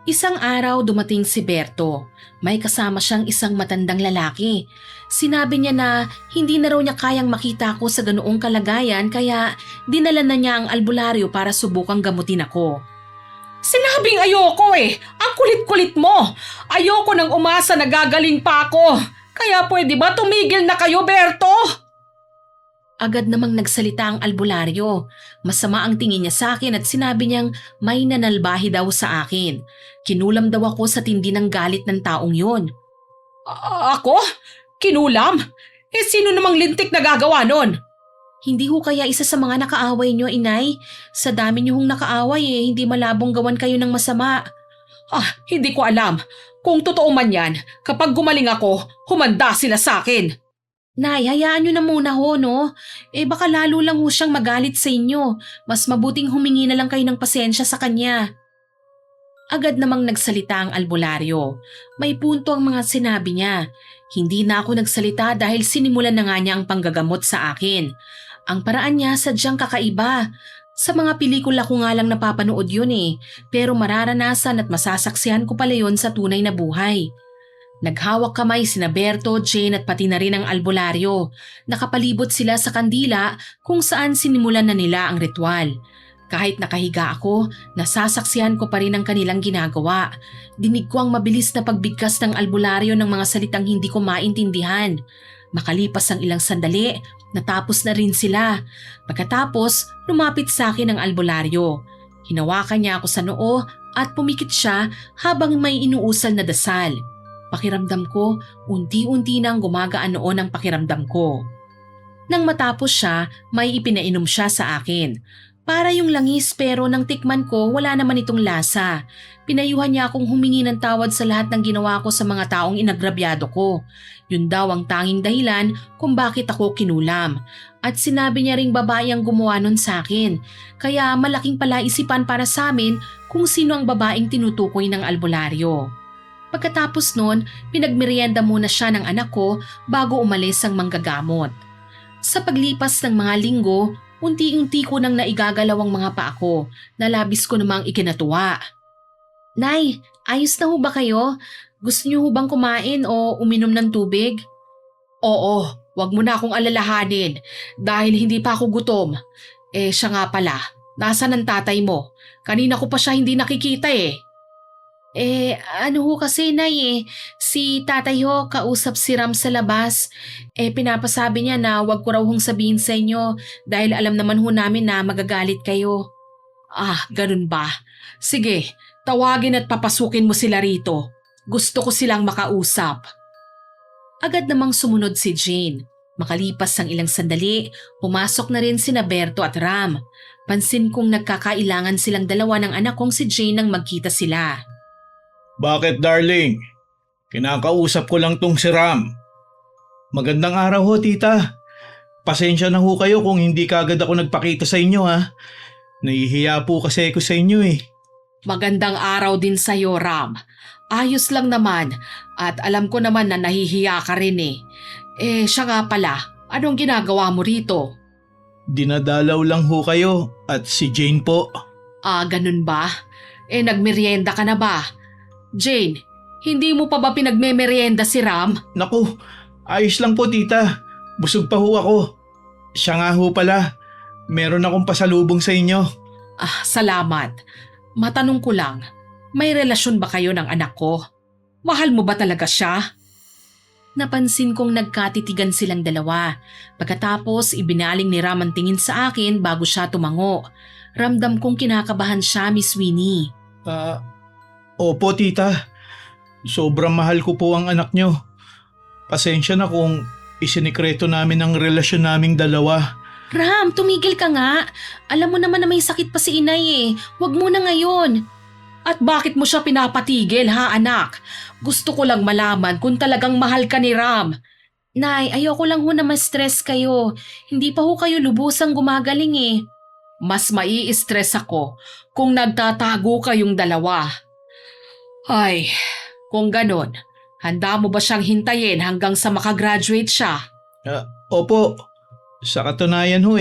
Isang araw dumating si Berto. May kasama siyang isang matandang lalaki. Sinabi niya na hindi na raw niya kayang makita ako sa ganoong kalagayan kaya dinala na niya ang albularyo para subukang gamutin ako. Sinabing ayoko eh! Ang kulit-kulit mo! Ayoko nang umasa na gagaling pa ako! Kaya pwede ba tumigil na kayo, Berto? Agad namang nagsalita ang albularyo. Masama ang tingin niya sa akin at sinabi niyang may nanalbahi daw sa akin. Kinulam daw ako sa tindi ng galit ng taong yon. Ako? Kinulam? Sino namang lintik na gagawa nun? Hindi ho kaya isa sa mga nakaaway niyo, inay? Sa dami niyo hong nakaaway hindi malabong gawan kayo ng masama. Hindi ko alam. Kung totoo man yan, kapag gumaling ako, humanda sila sa akin. Nay, hayaan niyo na muna ho, no? Baka lalo lang ho siyang magalit sa inyo. Mas mabuting humingi na lang kayo ng pasensya sa kanya. Agad namang nagsalita ang albularyo. May punto ang mga sinabi niya. Hindi na ako nagsalita dahil sinimulan na nga niya ang panggagamot sa akin. Ang paraan niya sadyang kakaiba. Sa mga pelikula ko nga lang napapanood yun pero mararanasan at masasaksihan ko pala yun sa tunay na buhay. Naghawak kamay sina Berto, Jane at pati na rin ang albularyo. Nakapalibot sila sa kandila kung saan sinimulan na nila ang ritual. Kahit nakahiga ako, nasasaksihan ko pa rin ang kanilang ginagawa. Dinig ko ang mabilis na pagbigkas ng albularyo ng mga salitang hindi ko maintindihan. Makalipas ang ilang sandali, natapos na rin sila. Pagkatapos, lumapit sa akin ang albularyo. Hinawakan niya ako sa noo at pumikit siya habang may inuusal na dasal. Pakiramdam ko, unti-unti nang gumagaan noon ang pakiramdam ko. Nang matapos siya, may ipinainom siya sa akin. Para yung langis pero nang tikman ko wala naman itong lasa. Pinayuhan niya akong humingi ng tawad sa lahat ng ginawa ko sa mga taong inagrabyado ko. Yun daw ang tanging dahilan kung bakit ako kinulam. At sinabi niya ring babae ang gumawa nun sa akin. Kaya malaking palaisipan para sa amin kung sino ang babaeng tinutukoy ng albularyo. Pagkatapos nun, pinagmerienda muna siya ng anak ko bago umalis ang manggagamot. Sa paglipas ng mga linggo, unti-unti ko nang naigagalaw ang mga paa ko na labis ko namang ikinatuwa. Nay, ayos na ho ba kayo? Gusto niyo ho bang kumain o uminom ng tubig? Oo, wag mo na akong alalahanin dahil hindi pa ako gutom. Siya nga pala, nasaan ang tatay mo? Kanina ko pa siya hindi nakikita eh. Ano ho kasi nay si tatay ho kausap si Ram sa labas. Pinapasabi niya na wag ko raw hong sabihin sa inyo dahil alam naman ho namin na magagalit kayo. Ah, ganun ba? Sige, tawagin at papasukin mo sila rito. Gusto ko silang makausap. Agad namang sumunod si Jane. Makalipas ang ilang sandali, pumasok na rin sina Berto at Ram. Pansin kong nagkakailangan silang dalawa ng anak kong si Jane nang magkita sila. Bakit darling? Kinakausap ko lang tong si Ram. Magandang araw ho tita. Pasensya na ho kayo kung hindi kagad ako nagpakita sa inyo ha. Nahihiya po kasi ako sa inyo eh. Magandang araw din sa'yo, Ram. Ayos lang naman at alam ko naman na nahihiya ka rin eh. Siya nga pala, anong ginagawa mo rito? Dinadalaw lang ho kayo at si Jane po. Ah, ganun ba? Nagmerienda ka na ba? Jane, hindi mo pa ba pinagmemeryenda si Ram? Naku, ayos lang po tita. Busog pa ho ako. Siya nga ho pala. Meron akong pasalubong sa inyo. Ah, salamat. Matanong ko lang, may relasyon ba kayo ng anak ko? Mahal mo ba talaga siya? Napansin kong nagkatitigan silang dalawa. Pagkatapos ibinaling ni Ram ang tingin sa akin bago siya tumango. Ramdam kong kinakabahan siya, Miss Winnie. Opo tita. Sobrang mahal ko po ang anak nyo. Pasensya na kung isinikreto namin ang relasyon naming dalawa. Ram, tumigil ka nga. Alam mo naman na may sakit pa si inay eh. Huwag mo na ngayon. At bakit mo siya pinapatigil ha anak? Gusto ko lang malaman kung talagang mahal ka ni Ram. Nay, ayoko lang ho na ma-stress kayo. Hindi pa ho kayo lubusang gumagaling eh. Mas mai-stress ako kung nagtatago kayong dalawa. Ay, kung ganon, handa mo ba siyang hintayin hanggang sa makagraduate siya? Opo. Sa katunayan ho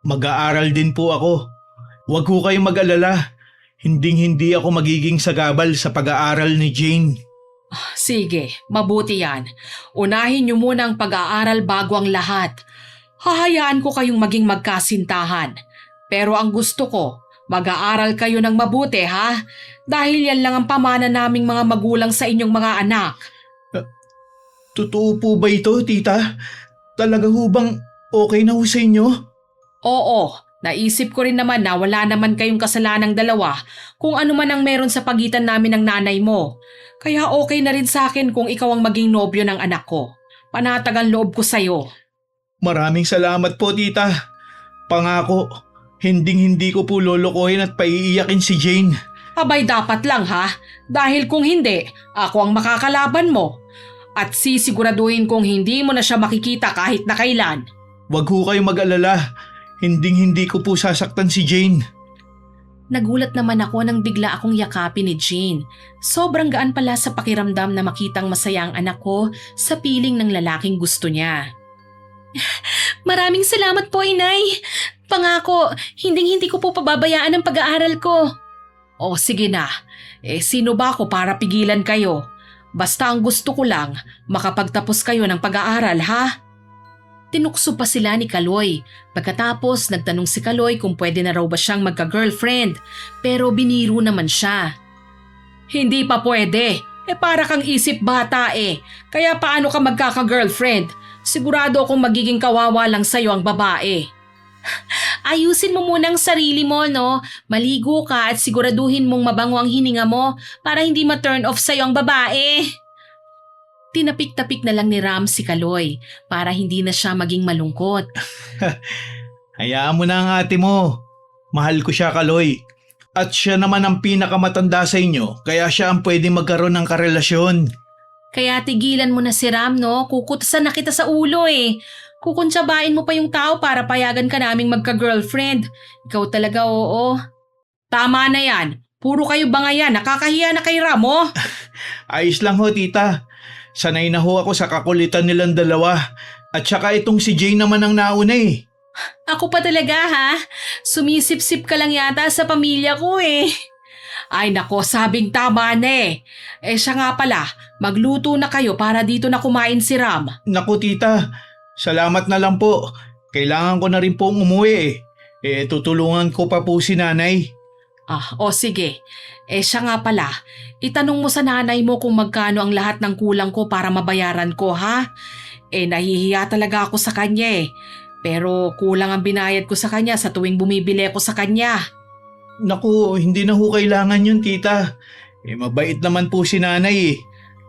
mag-aaral din po ako. Huwag ho kayong mag-alala. Hinding-hindi ako magiging sagabal sa pag-aaral ni Jane. Sige, mabuti yan. Unahin niyo muna ang pag-aaral bago ang lahat. Hahayaan ko kayong maging magkasintahan. Pero ang gusto ko, mag-aaral kayo ng mabuti ha? Dahil yan lang ang pamana naming mga magulang sa inyong mga anak. Totoo po ba ito, tita? Talaga ho bang okay na ho sa inyo? Oo, naisip ko rin naman na wala naman kayong kasalanang dalawa kung ano man ang meron sa pagitan namin ng nanay mo. Kaya okay na rin sa akin kung ikaw ang maging nobyo ng anak ko. Panatag ang loob ko sa'yo. Maraming salamat po, tita. Pangako, hinding-hindi ko po lolokohin at paiiyakin si Jane. Abay dapat lang ha, dahil kung hindi, ako ang makakalaban mo. At sisiguraduhin kong hindi mo na siya makikita kahit na kailan. Huwag ho kayong mag-alala. Hinding-hindi ko po sasaktan si Jane. Nagulat naman ako nang bigla akong yakapin ni Jane. Sobrang gaan pala sa pakiramdam na makitang masaya ang anak ko sa piling ng lalaking gusto niya. Maraming salamat po, Inay. Pangako, hinding-hindi ko po pababayaan ang pag-aaral ko. O sige na, sino ba ako para pigilan kayo? Basta ang gusto ko lang, makapagtapos kayo ng pag-aaral ha? Tinukso pa sila ni Kaloy. Pagkatapos nagtanong si Kaloy kung pwede na raw ba siyang magka-girlfriend, pero biniro naman siya. Hindi pa pwede, para kang isip bata Kaya paano ka magkaka-girlfriend? Sigurado akong magiging kawawa lang sa'yo ang babae. Ayusin mo muna ang sarili mo, no? Maligo ka at siguraduhin mong mabango ang hininga mo para hindi ma-turn off sa'yo ang babae. Tinapik-tapik na lang ni Ram si Kaloy para hindi na siya maging malungkot. Hayaan mo na ang ate mo. Mahal ko siya, Kaloy. At siya naman ang pinakamatanda sa inyo, kaya siya ang pwedeng magkaroon ng karelasyon. Kaya tigilan mo na si Ram, no? Kukutasan na kita sa ulo eh. Kukuntsabain mo pa yung tao para payagan ka naming magka-girlfriend. Ikaw talaga, oo. Tama na yan. Puro kayo ba nga yan? Nakakahiya na kay Ram, oh. Ayos lang ho, tita. Sanay na ho ako sa kakulitan nilang dalawa. At saka itong si Jane naman ang nauna eh. Ako pa talaga, ha? Sumisip-sip ka lang yata sa pamilya ko eh. Ay nako, sabing tama na eh. Siya nga pala, magluto na kayo para dito na kumain si Ram. Naku tita, salamat na lang po. Kailangan ko na rin pong umuwi eh. Tutulungan ko pa po si nanay. O sige. Siya nga pala, itanong mo sa nanay mo kung magkano ang lahat ng kulang ko para mabayaran ko, ha? Nahihiya talaga ako sa kanya eh. Pero kulang ang binayad ko sa kanya sa tuwing bumibili ako sa kanya. Naku, hindi na ho kailangan yun tita. Mabait naman po si nanay eh.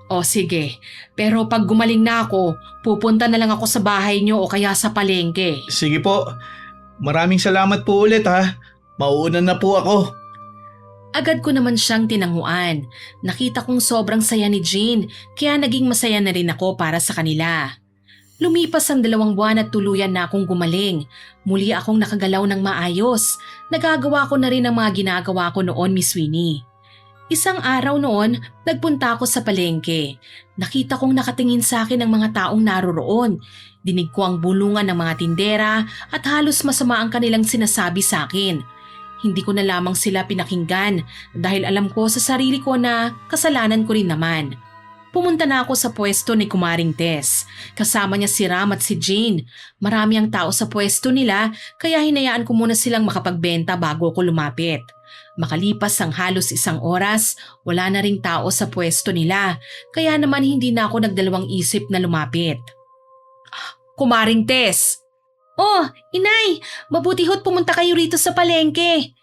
O sige, pero pag gumaling na ako, pupunta na lang ako sa bahay niyo o kaya sa palengke. Sige po, maraming salamat po ulit ha. Mauunan na po ako. Agad ko naman siyang tinanguan. Nakita kong sobrang saya ni Jean, kaya naging masaya na rin ako para sa kanila. Lumipas ang 2 buwan at tuluyan na akong gumaling. Muli akong nakagalaw ng maayos. Nagagawa ko na rin ang mga ginagawa ko noon, Miss Winnie. Isang araw noon, nagpunta ako sa palengke. Nakita kong nakatingin sa akin ang mga taong naroroon. Dinig ko ang bulungan ng mga tindera at halos masama ang kanilang sinasabi sa akin. Hindi ko na lamang sila pinakinggan dahil alam ko sa sarili ko na kasalanan ko rin naman. Pumunta na ako sa pwesto ni Kumaring Tess. Kasama niya si Ram at si Jane. Marami ang tao sa pwesto nila kaya hinayaan ko muna silang makapagbenta bago ako lumapit. Makalipas ang halos 1 oras, wala na ring tao sa pwesto nila kaya naman hindi na ako nagdalawang isip na lumapit. Kumaring Tess! Oh, inay! Mabuti ho't pumunta kayo rito sa palengke.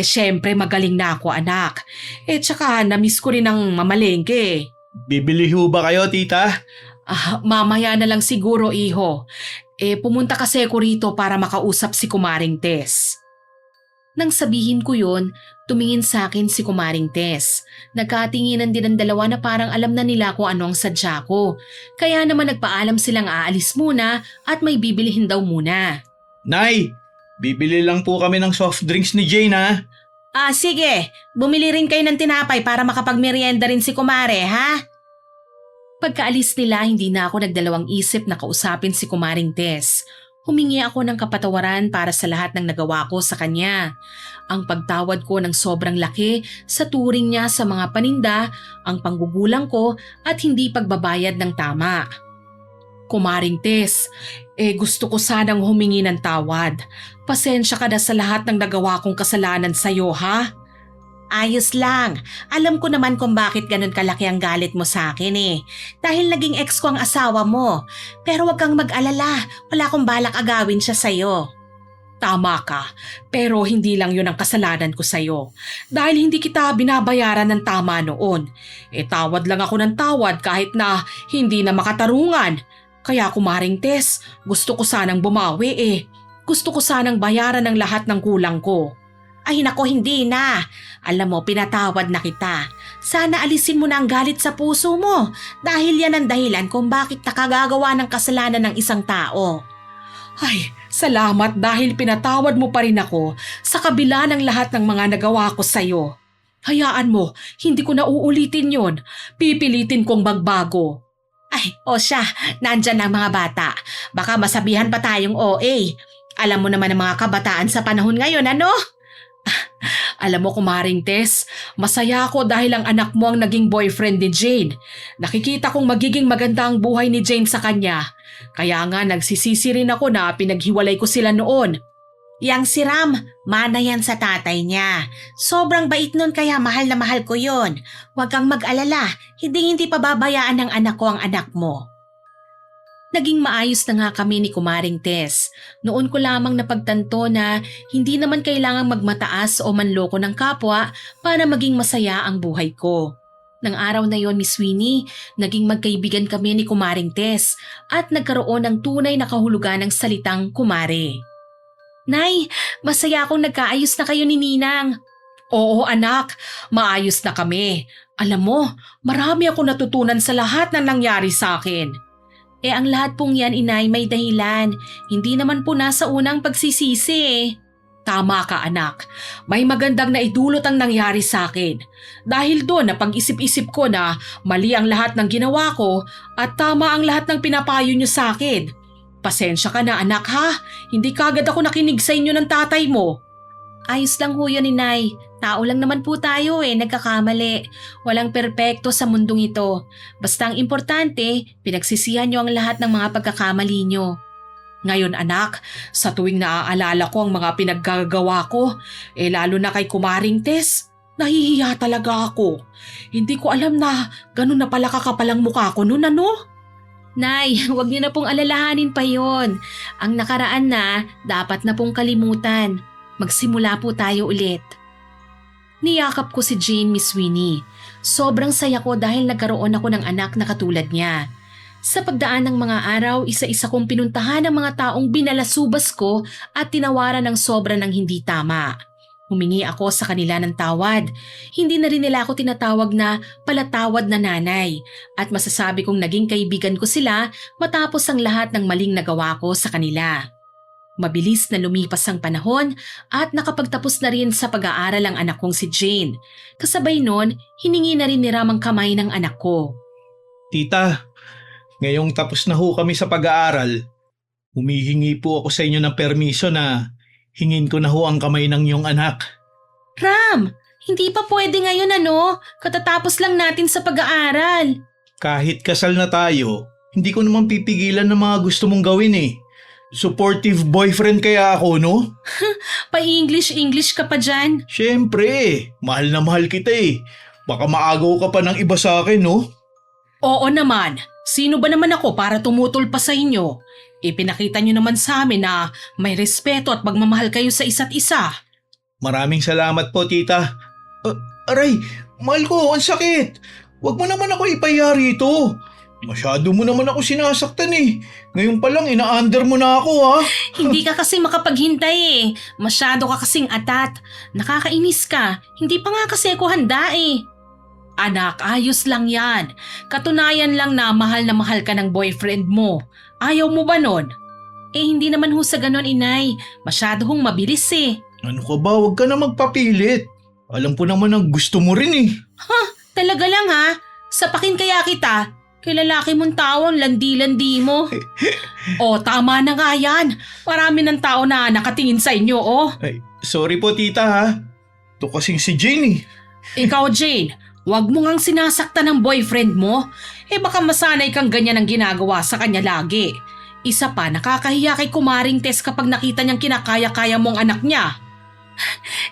Syempre magaling na ako anak. Tsaka namiss ko rin ang mamalengke. Bibili ho ba kayo tita? Mamaya na lang siguro, iho. Pumunta kasi ako rito para makausap si Kumaring Tess. Nang sabihin ko yun, tumingin sa akin si Kumaring Tess. Nagkatinginan din ang dalawa na parang alam na nila kung ano ang sadya ko. Kaya naman nagpaalam silang aalis muna at may bibilihin daw muna. Nay, bibili lang po kami ng soft drinks ni Jane ha. Sige. Bumili rin kayo ng tinapay para makapagmerienda rin si Kumare, ha? Pagkaalis nila, hindi na ako nagdalawang isip na kausapin si Kumaring Tess. Humingi ako ng kapatawaran para sa lahat ng nagawa ko sa kanya. Ang pagtawad ko ng sobrang laki sa turing niya sa mga paninda, ang panggugulang ko at hindi pagbabayad ng tama. Kumaring Tess, gusto ko sanang humingi ng tawad. Pasensya ka na sa lahat ng nagawa kong kasalanan sa'yo, ha? Ayos lang. Alam ko naman kung bakit ganun kalaki ang galit mo sa akin eh. Dahil naging ex ko ang asawa mo. Pero wag kang mag-alala. Wala akong balak agawin siya sa'yo. Tama ka, pero hindi lang yun ang kasalanan ko sa'yo. Dahil hindi kita binabayaran ng tama noon. Tawad lang ako ng tawad kahit na hindi na makatarungan. Kaya Kumaring Tess, gusto ko sanang bumawi eh. Gusto ko sanang bayaran ng lahat ng kulang ko. Ay nako, hindi na. Alam mo, pinatawad na kita. Sana alisin mo na ang galit sa puso mo dahil yan ang dahilan kung bakit nakagagawa ng kasalanan ng isang tao. Ay, salamat dahil pinatawad mo pa rin ako sa kabila ng lahat ng mga nagawa ko sa'yo. Hayaan mo, hindi ko na uulitin yon. Pipilitin kong magbago. Ay, siya, nandyan ang mga bata. Baka masabihan pa tayong OA. Alam mo naman ang mga kabataan sa panahon ngayon, ano? Alam mo Kumaring Tess, masaya ako dahil ang anak mo ang naging boyfriend ni Jane. Nakikita kong magiging maganda ang buhay ni Jane sa kanya. Kaya nga nagsisisi rin ako na pinaghiwalay ko sila noon. Yang si Ram, mana yan sa tatay niya. Sobrang bait nun kaya mahal na mahal ko yun. Huwag kang mag-alala, hindi pababayaan ng anak ko ang anak mo. Naging maayos na nga kami ni Kumaring Tess. Noon ko lamang napagtanto na hindi naman kailangang magmataas o manloko ng kapwa para maging masaya ang buhay ko. Nang araw na yon, Miss Winnie, naging magkaibigan kami ni Kumaring Tess at nagkaroon ng tunay na kahulugan ng salitang kumare. Nay, masaya akong nagkaayos na kayo ni Ninang. Oo anak, maayos na kami. Alam mo, marami akong natutunan sa lahat ng nangyari sa akin. Ang lahat pong yan, inay, may dahilan. Hindi naman po nasa unang pagsisisi eh. Tama ka anak, may magandang naidulot ang nangyari sa akin. Dahil doon napag-isip-isip ko na mali ang lahat ng ginawa ko at tama ang lahat ng pinapayo niyo sa akin. Pasensya ka na anak ha, hindi kagad ako nakinig sa inyo ng tatay mo. Ayos lang ho yun inay, tao lang naman po tayo nagkakamali. Walang perpekto sa mundong ito. Basta ang importante, pinagsisihan niyo ang lahat ng mga pagkakamali niyo. Ngayon anak, sa tuwing naaalala ko ang mga pinaggagawa ko, lalo na kay Kumaring Tess, nahihiya talaga ako. Hindi ko alam na ganun na pala kakapalang mukha ko noon ano? Nay, huwag niyo na pong alalahanin pa yon. Ang nakaraan na, dapat na pong kalimutan. Magsimula po tayo ulit. Niyakap ko si Jane, Miss Winnie. Sobrang saya ko dahil nagkaroon ako ng anak na katulad niya. Sa pagdaan ng mga araw, isa-isa kong pinuntahan ang mga taong binalasubas ko at tinawaran ng sobra ng hindi tama. Humingi ako sa kanila ng tawad. Hindi na rin nila ako tinatawag na palatawad na nanay at masasabi kong naging kaibigan ko sila matapos ang lahat ng maling nagawa ko sa kanila. Mabilis na lumipas ang panahon at nakapagtapos na rin sa pag-aaral ang anak kong si Jane. Kasabay nun, hiningi na rin ni Ram ang kamay ng anak ko. Tita, ngayong tapos na ho kami sa pag-aaral, humihingi po ako sa inyo ng permiso na hingin ko na ho ang kamay ng iyong anak. Ram, hindi pa pwede ngayon ano? Katatapos lang natin sa pag-aaral. Kahit kasal na tayo, hindi ko naman pipigilan ng mga gusto mong gawin eh. Supportive boyfriend kaya ako, no? Pa-English ka pa dyan. Siyempre, mahal na mahal kita eh. Baka maagaw ka pa ng iba sa akin, no? Oo naman. Sino ba naman ako para tumutol pa sa inyo? Ipinakita nyo naman sa amin na may respeto at pagmamahal kayo sa isa't isa. Maraming salamat po, tita. Aray, mahal ko, ang sakit. Huwag mo naman ako ipahiya rito. Masyado mo naman ako sinasaktan eh. Ngayon pa lang, ina-under mo na ako ha. Hindi ka kasi makapaghintay eh. Masyado ka kasing atat. Nakakainis ka. Hindi pa nga kasi ako handa eh. Anak, ayos lang yan. Katunayan lang na mahal ka ng boyfriend mo. Ayaw mo ba nun? Hindi naman ho sa ganon inay. Masyado hong mabilis eh. Ano ka ba? Huwag ka na magpapilit. Alam ko naman ang gusto mo rin eh. Talaga lang ha? Sapakin kaya kita. Kay lalaki mong tao ang landi-landi mo. Tama na nga yan. Marami ng tao na nakatingin sa inyo Ay, sorry po tita ha. Ito kasing si Jane eh. Ikaw Jane, wag mo ngang sinasaktan ng boyfriend mo. Baka masanay kang ganyan ang ginagawa sa kanya lagi. Isa pa, nakakahiya kay Kumaring Tess kapag nakita niyang kinakaya-kaya mong anak niya.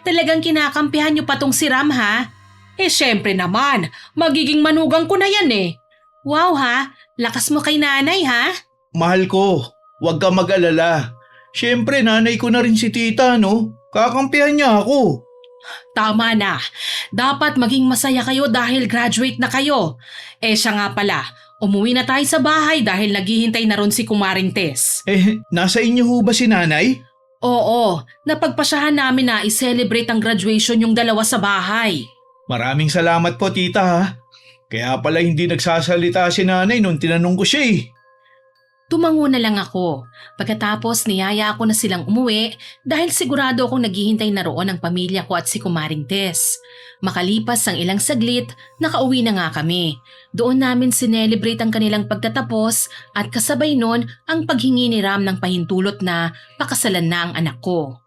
Talagang kinakampihan niyo pa tong si Ram ha? Syempre naman, magiging manugang ko na yan eh. Wow ha, lakas mo kay nanay ha? Mahal ko, huwag ka mag-alala. Siyempre nanay ko na rin si tita no. Kakampihan niya ako. Tama na, dapat maging masaya kayo dahil graduate na kayo. Siya nga pala, umuwi na tayo sa bahay dahil naghihintay na ron si Kumaring Tess. Nasa inyo ho ba si nanay? Oo, napagpasyahan namin na i-celebrate ang graduation yung dalawa sa bahay. Maraming salamat po tita ha. Kaya pala hindi nagsasalita si nanay nung tinanong ko siya eh. Tumango na lang ako. Pagkatapos niyaya ako na silang umuwi dahil sigurado akong naghihintay na roon ang pamilya ko at si Kumaring Tess. Makalipas ang ilang saglit, nakauwi na nga kami. Doon namin sinelebrate ang kanilang pagtatapos at kasabay nun ang paghingi ni Ram ng pahintulot na pakasalan na ang anak ko.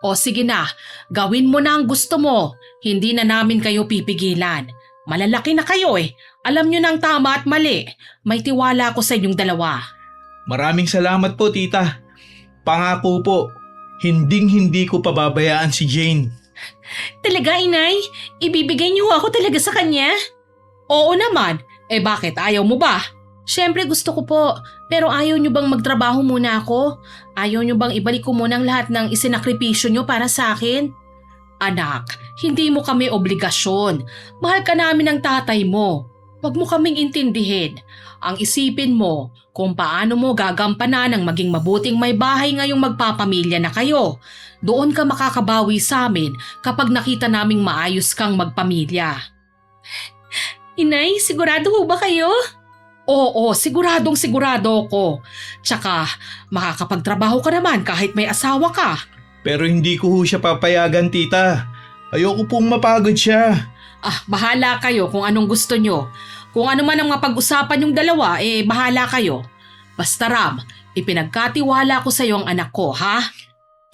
O sige na, gawin mo na ang gusto mo. Hindi na namin kayo pipigilan. Malalaki na kayo eh. Alam nyo na ang tama at mali. May tiwala ako sa inyong dalawa. Maraming salamat po tita. Pangako po, hinding-hindi ko pababayaan si Jane. Talaga inay? Ibibigay niyo ako talaga sa kanya? Oo naman. Bakit? Ayaw mo ba? Siyempre gusto ko po. Pero ayaw nyo bang magtrabaho muna ako? Ayaw nyo bang ibalik ko muna ang lahat ng isinakripisyo nyo para sa akin? Anak, hindi mo kami obligasyon. Mahal ka namin ng tatay mo. Huwag mo kaming intindihin. Ang isipin mo kung paano mo gagampanan ang maging mabuting may bahay ngayong magpapamilya na kayo. Doon ka makakabawi sa amin kapag nakita naming maayos kang magpamilya. Inay, sigurado ho ba kayo? Oo, siguradong sigurado ko. Tsaka makakapagtrabaho ka naman kahit may asawa ka. Pero hindi ko ho siya papayagan, tita. Ayoko pong mapagod siya. Bahala kayo kung anong gusto nyo. Kung ano man ang mapag-usapan yung dalawa, bahala kayo. Basta Ram, ipinagkatiwala ko sa iyo ang anak ko, ha?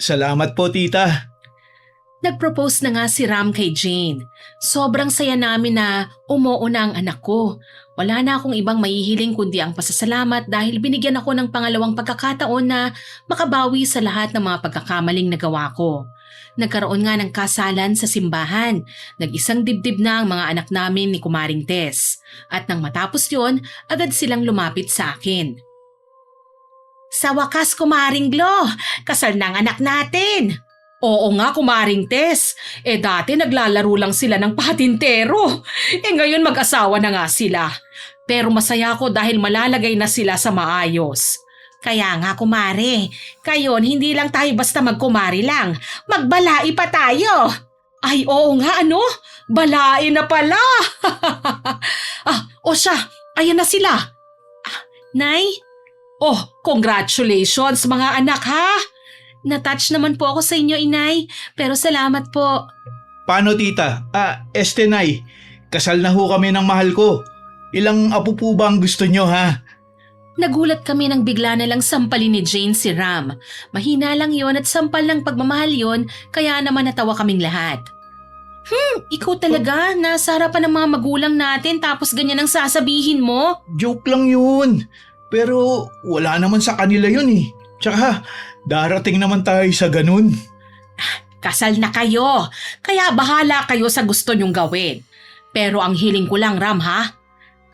Salamat po, tita. Nag-propose na nga si Ram kay Jane. Sobrang saya namin na umuuna ang anak ko. Wala na akong ibang mahihiling kundi ang pasasalamat dahil binigyan ako ng pangalawang pagkakataon na makabawi sa lahat ng mga pagkakamaling nagawa ko. Nagkaroon nga ng kasalan sa simbahan. Nag-isang dibdib na ang mga anak namin ni Kumaring Tess. At nang matapos yon, agad silang lumapit sa akin. Sa wakas, Kumaring Glo, kasal na ang anak natin. Oo nga, Kumaring Tess. Dati naglalaro lang sila ng patintero. Ngayon mag-asawa na nga sila. Pero masaya ako dahil malalagay na sila sa maayos. Kaya nga, kumare, kayon hindi lang tayo basta magkumari lang. Magbalai pa tayo. Ay, oo nga, ano? Balai na pala. O siya, ayan na sila. Nay? Oh, congratulations mga anak, ha? Natouch naman po ako sa inyo, inay. Pero salamat po. Paano, tita? Nay, kasal na ho kami ng mahal ko. Ilang apo po ba ang gusto nyo, ha? Nagulat kami nang bigla na lang sampalin ni Jane si Ram. Mahina lang yon at sampal ng pagmamahal yon, kaya naman natawa kaming lahat. Ikaw talaga, nasa harapan ng mga magulang natin tapos ganyan ang sasabihin mo? Joke lang yun. Pero wala naman sa kanila yun eh. Tsaka darating naman tayo sa ganun. Kasal na kayo, kaya bahala kayo sa gusto nyong gawin. Pero ang hiling ko lang, Ram, ha?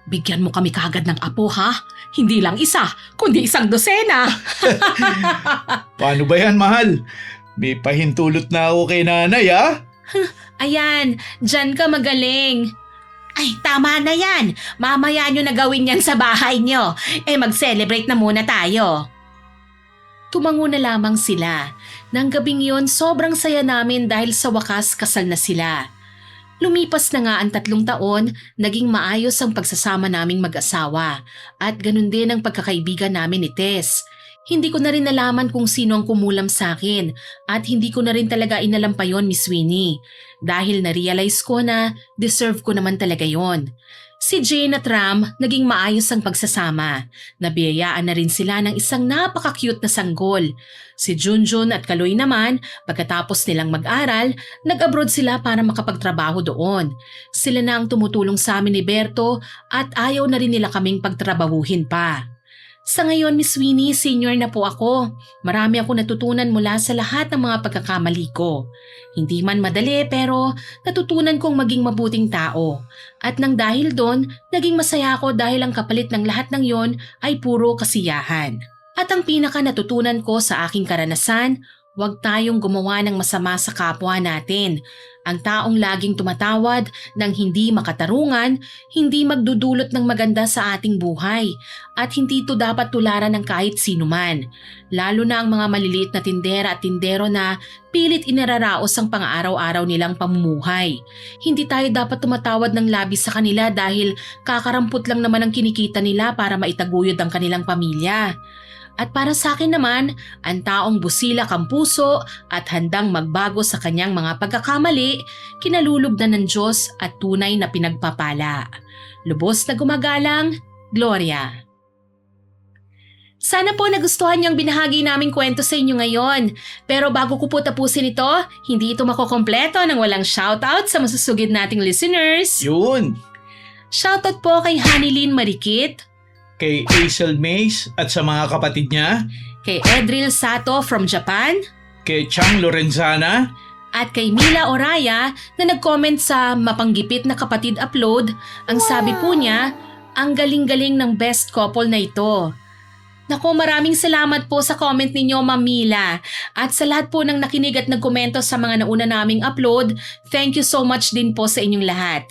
Bigyan mo kami kaagad ng apo, ha? Hindi lang isa, kundi isang dosena. Paano ba yan, mahal? May pahintulot na ako kay nanay, ha? Ayan, dyan ka magaling. Ay, tama na yan. Mamaya nyo na gawin yan sa bahay nyo. Mag-celebrate na muna tayo. Tumango na lamang sila. Nang gabing yon, sobrang saya namin dahil sa wakas kasal na sila. Lumipas na nga ang 3 taon, naging maayos ang pagsasama naming mag-asawa at ganun din ang pagkakaibigan namin ni Tess. Hindi ko na rin nalaman kung sino ang kumulam sa akin at hindi ko na rin talaga inalam pa yon, Miss Winnie, dahil na-realize ko na deserve ko naman talaga yon. Si Jane at Ram, naging maayos ang pagsasama. Nabiyayaan na rin sila ng isang napaka-cute na sanggol. Si Junjun at Kaloy naman, pagkatapos nilang mag-aral, nag-abroad sila para makapagtrabaho doon. Sila na ang tumutulong sa amin ni Berto at ayaw na rin nila kaming pagtrabahuhin pa. Sa ngayon, Miss Winnie, senior na po ako. Marami ako natutunan mula sa lahat ng mga pagkakamali ko. Hindi man madali pero natutunan kong maging mabuting tao. At nang dahil doon, naging masaya ako dahil ang kapalit ng lahat ng yon ay puro kasiyahan. At ang pinaka natutunan ko sa aking karanasan, huwag tayong gumawa ng masama sa kapwa natin. Ang taong laging tumatawad ng hindi makatarungan, hindi magdudulot ng maganda sa ating buhay at hindi ito dapat tularan ng kahit sino man. Lalo na ang mga maliliit na tindera at tindero na pilit inararaos ang pang-araw-araw nilang pamumuhay. Hindi tayo dapat tumatawad ng labis sa kanila dahil kakarampot lang naman ang kinikita nila para maitaguyod ang kanilang pamilya. At para sa akin naman, ang taong busilak ang puso at handang magbago sa kanyang mga pagkakamali, kinalulugdan ng Diyos at tunay na pinagpapala. Lubos na gumagalang, Gloria. Sana po nagustuhan niyo ang binahagi naming kwento sa inyo ngayon. Pero bago ko po tapusin ito, hindi ito makokompleto nang walang shoutout sa masusugid nating listeners. Yun! Shoutout po kay Hanilyn Marikit, Kay Hazel Mays at sa mga kapatid niya, kay Edril Sato from Japan, kay Chang Lorenzana, at kay Mila Oraya na nag-comment sa mapanggipit na kapatid upload. Ang sabi po niya, ang galing-galing ng best couple na ito. Naku, maraming salamat po sa comment ninyo, Ma'am Mila. At sa lahat po ng nakinig at nagkomento sa mga nauna naming upload, thank you so much din po sa inyong lahat.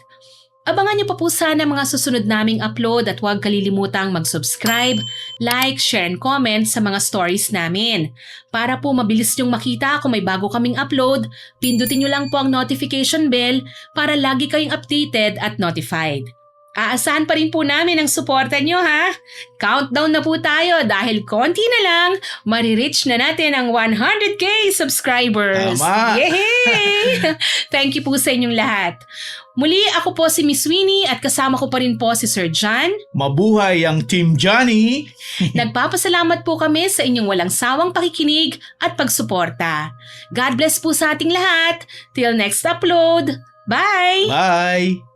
Abangan niyo pa po sana mga susunod naming upload at huwag kalilimutang mag-subscribe, like, share, and comment sa mga stories namin. Para po mabilis niyong makita kung may bago kaming upload, pindutin niyo lang po ang notification bell para lagi kayong updated at notified. Aasahan pa rin po namin ang suporta niyo ha. Countdown na po tayo dahil konti na lang, marireach na natin ang 100k subscribers. Tama. Yay! Thank you po sa inyong lahat. Muli ako po si Miss Winnie at kasama ko pa rin po si Sir John. Mabuhay ang Team Johnny! Nagpapasalamat po kami sa inyong walang sawang pakikinig at pagsuporta. God bless po sa ating lahat. Till next upload. Bye! Bye!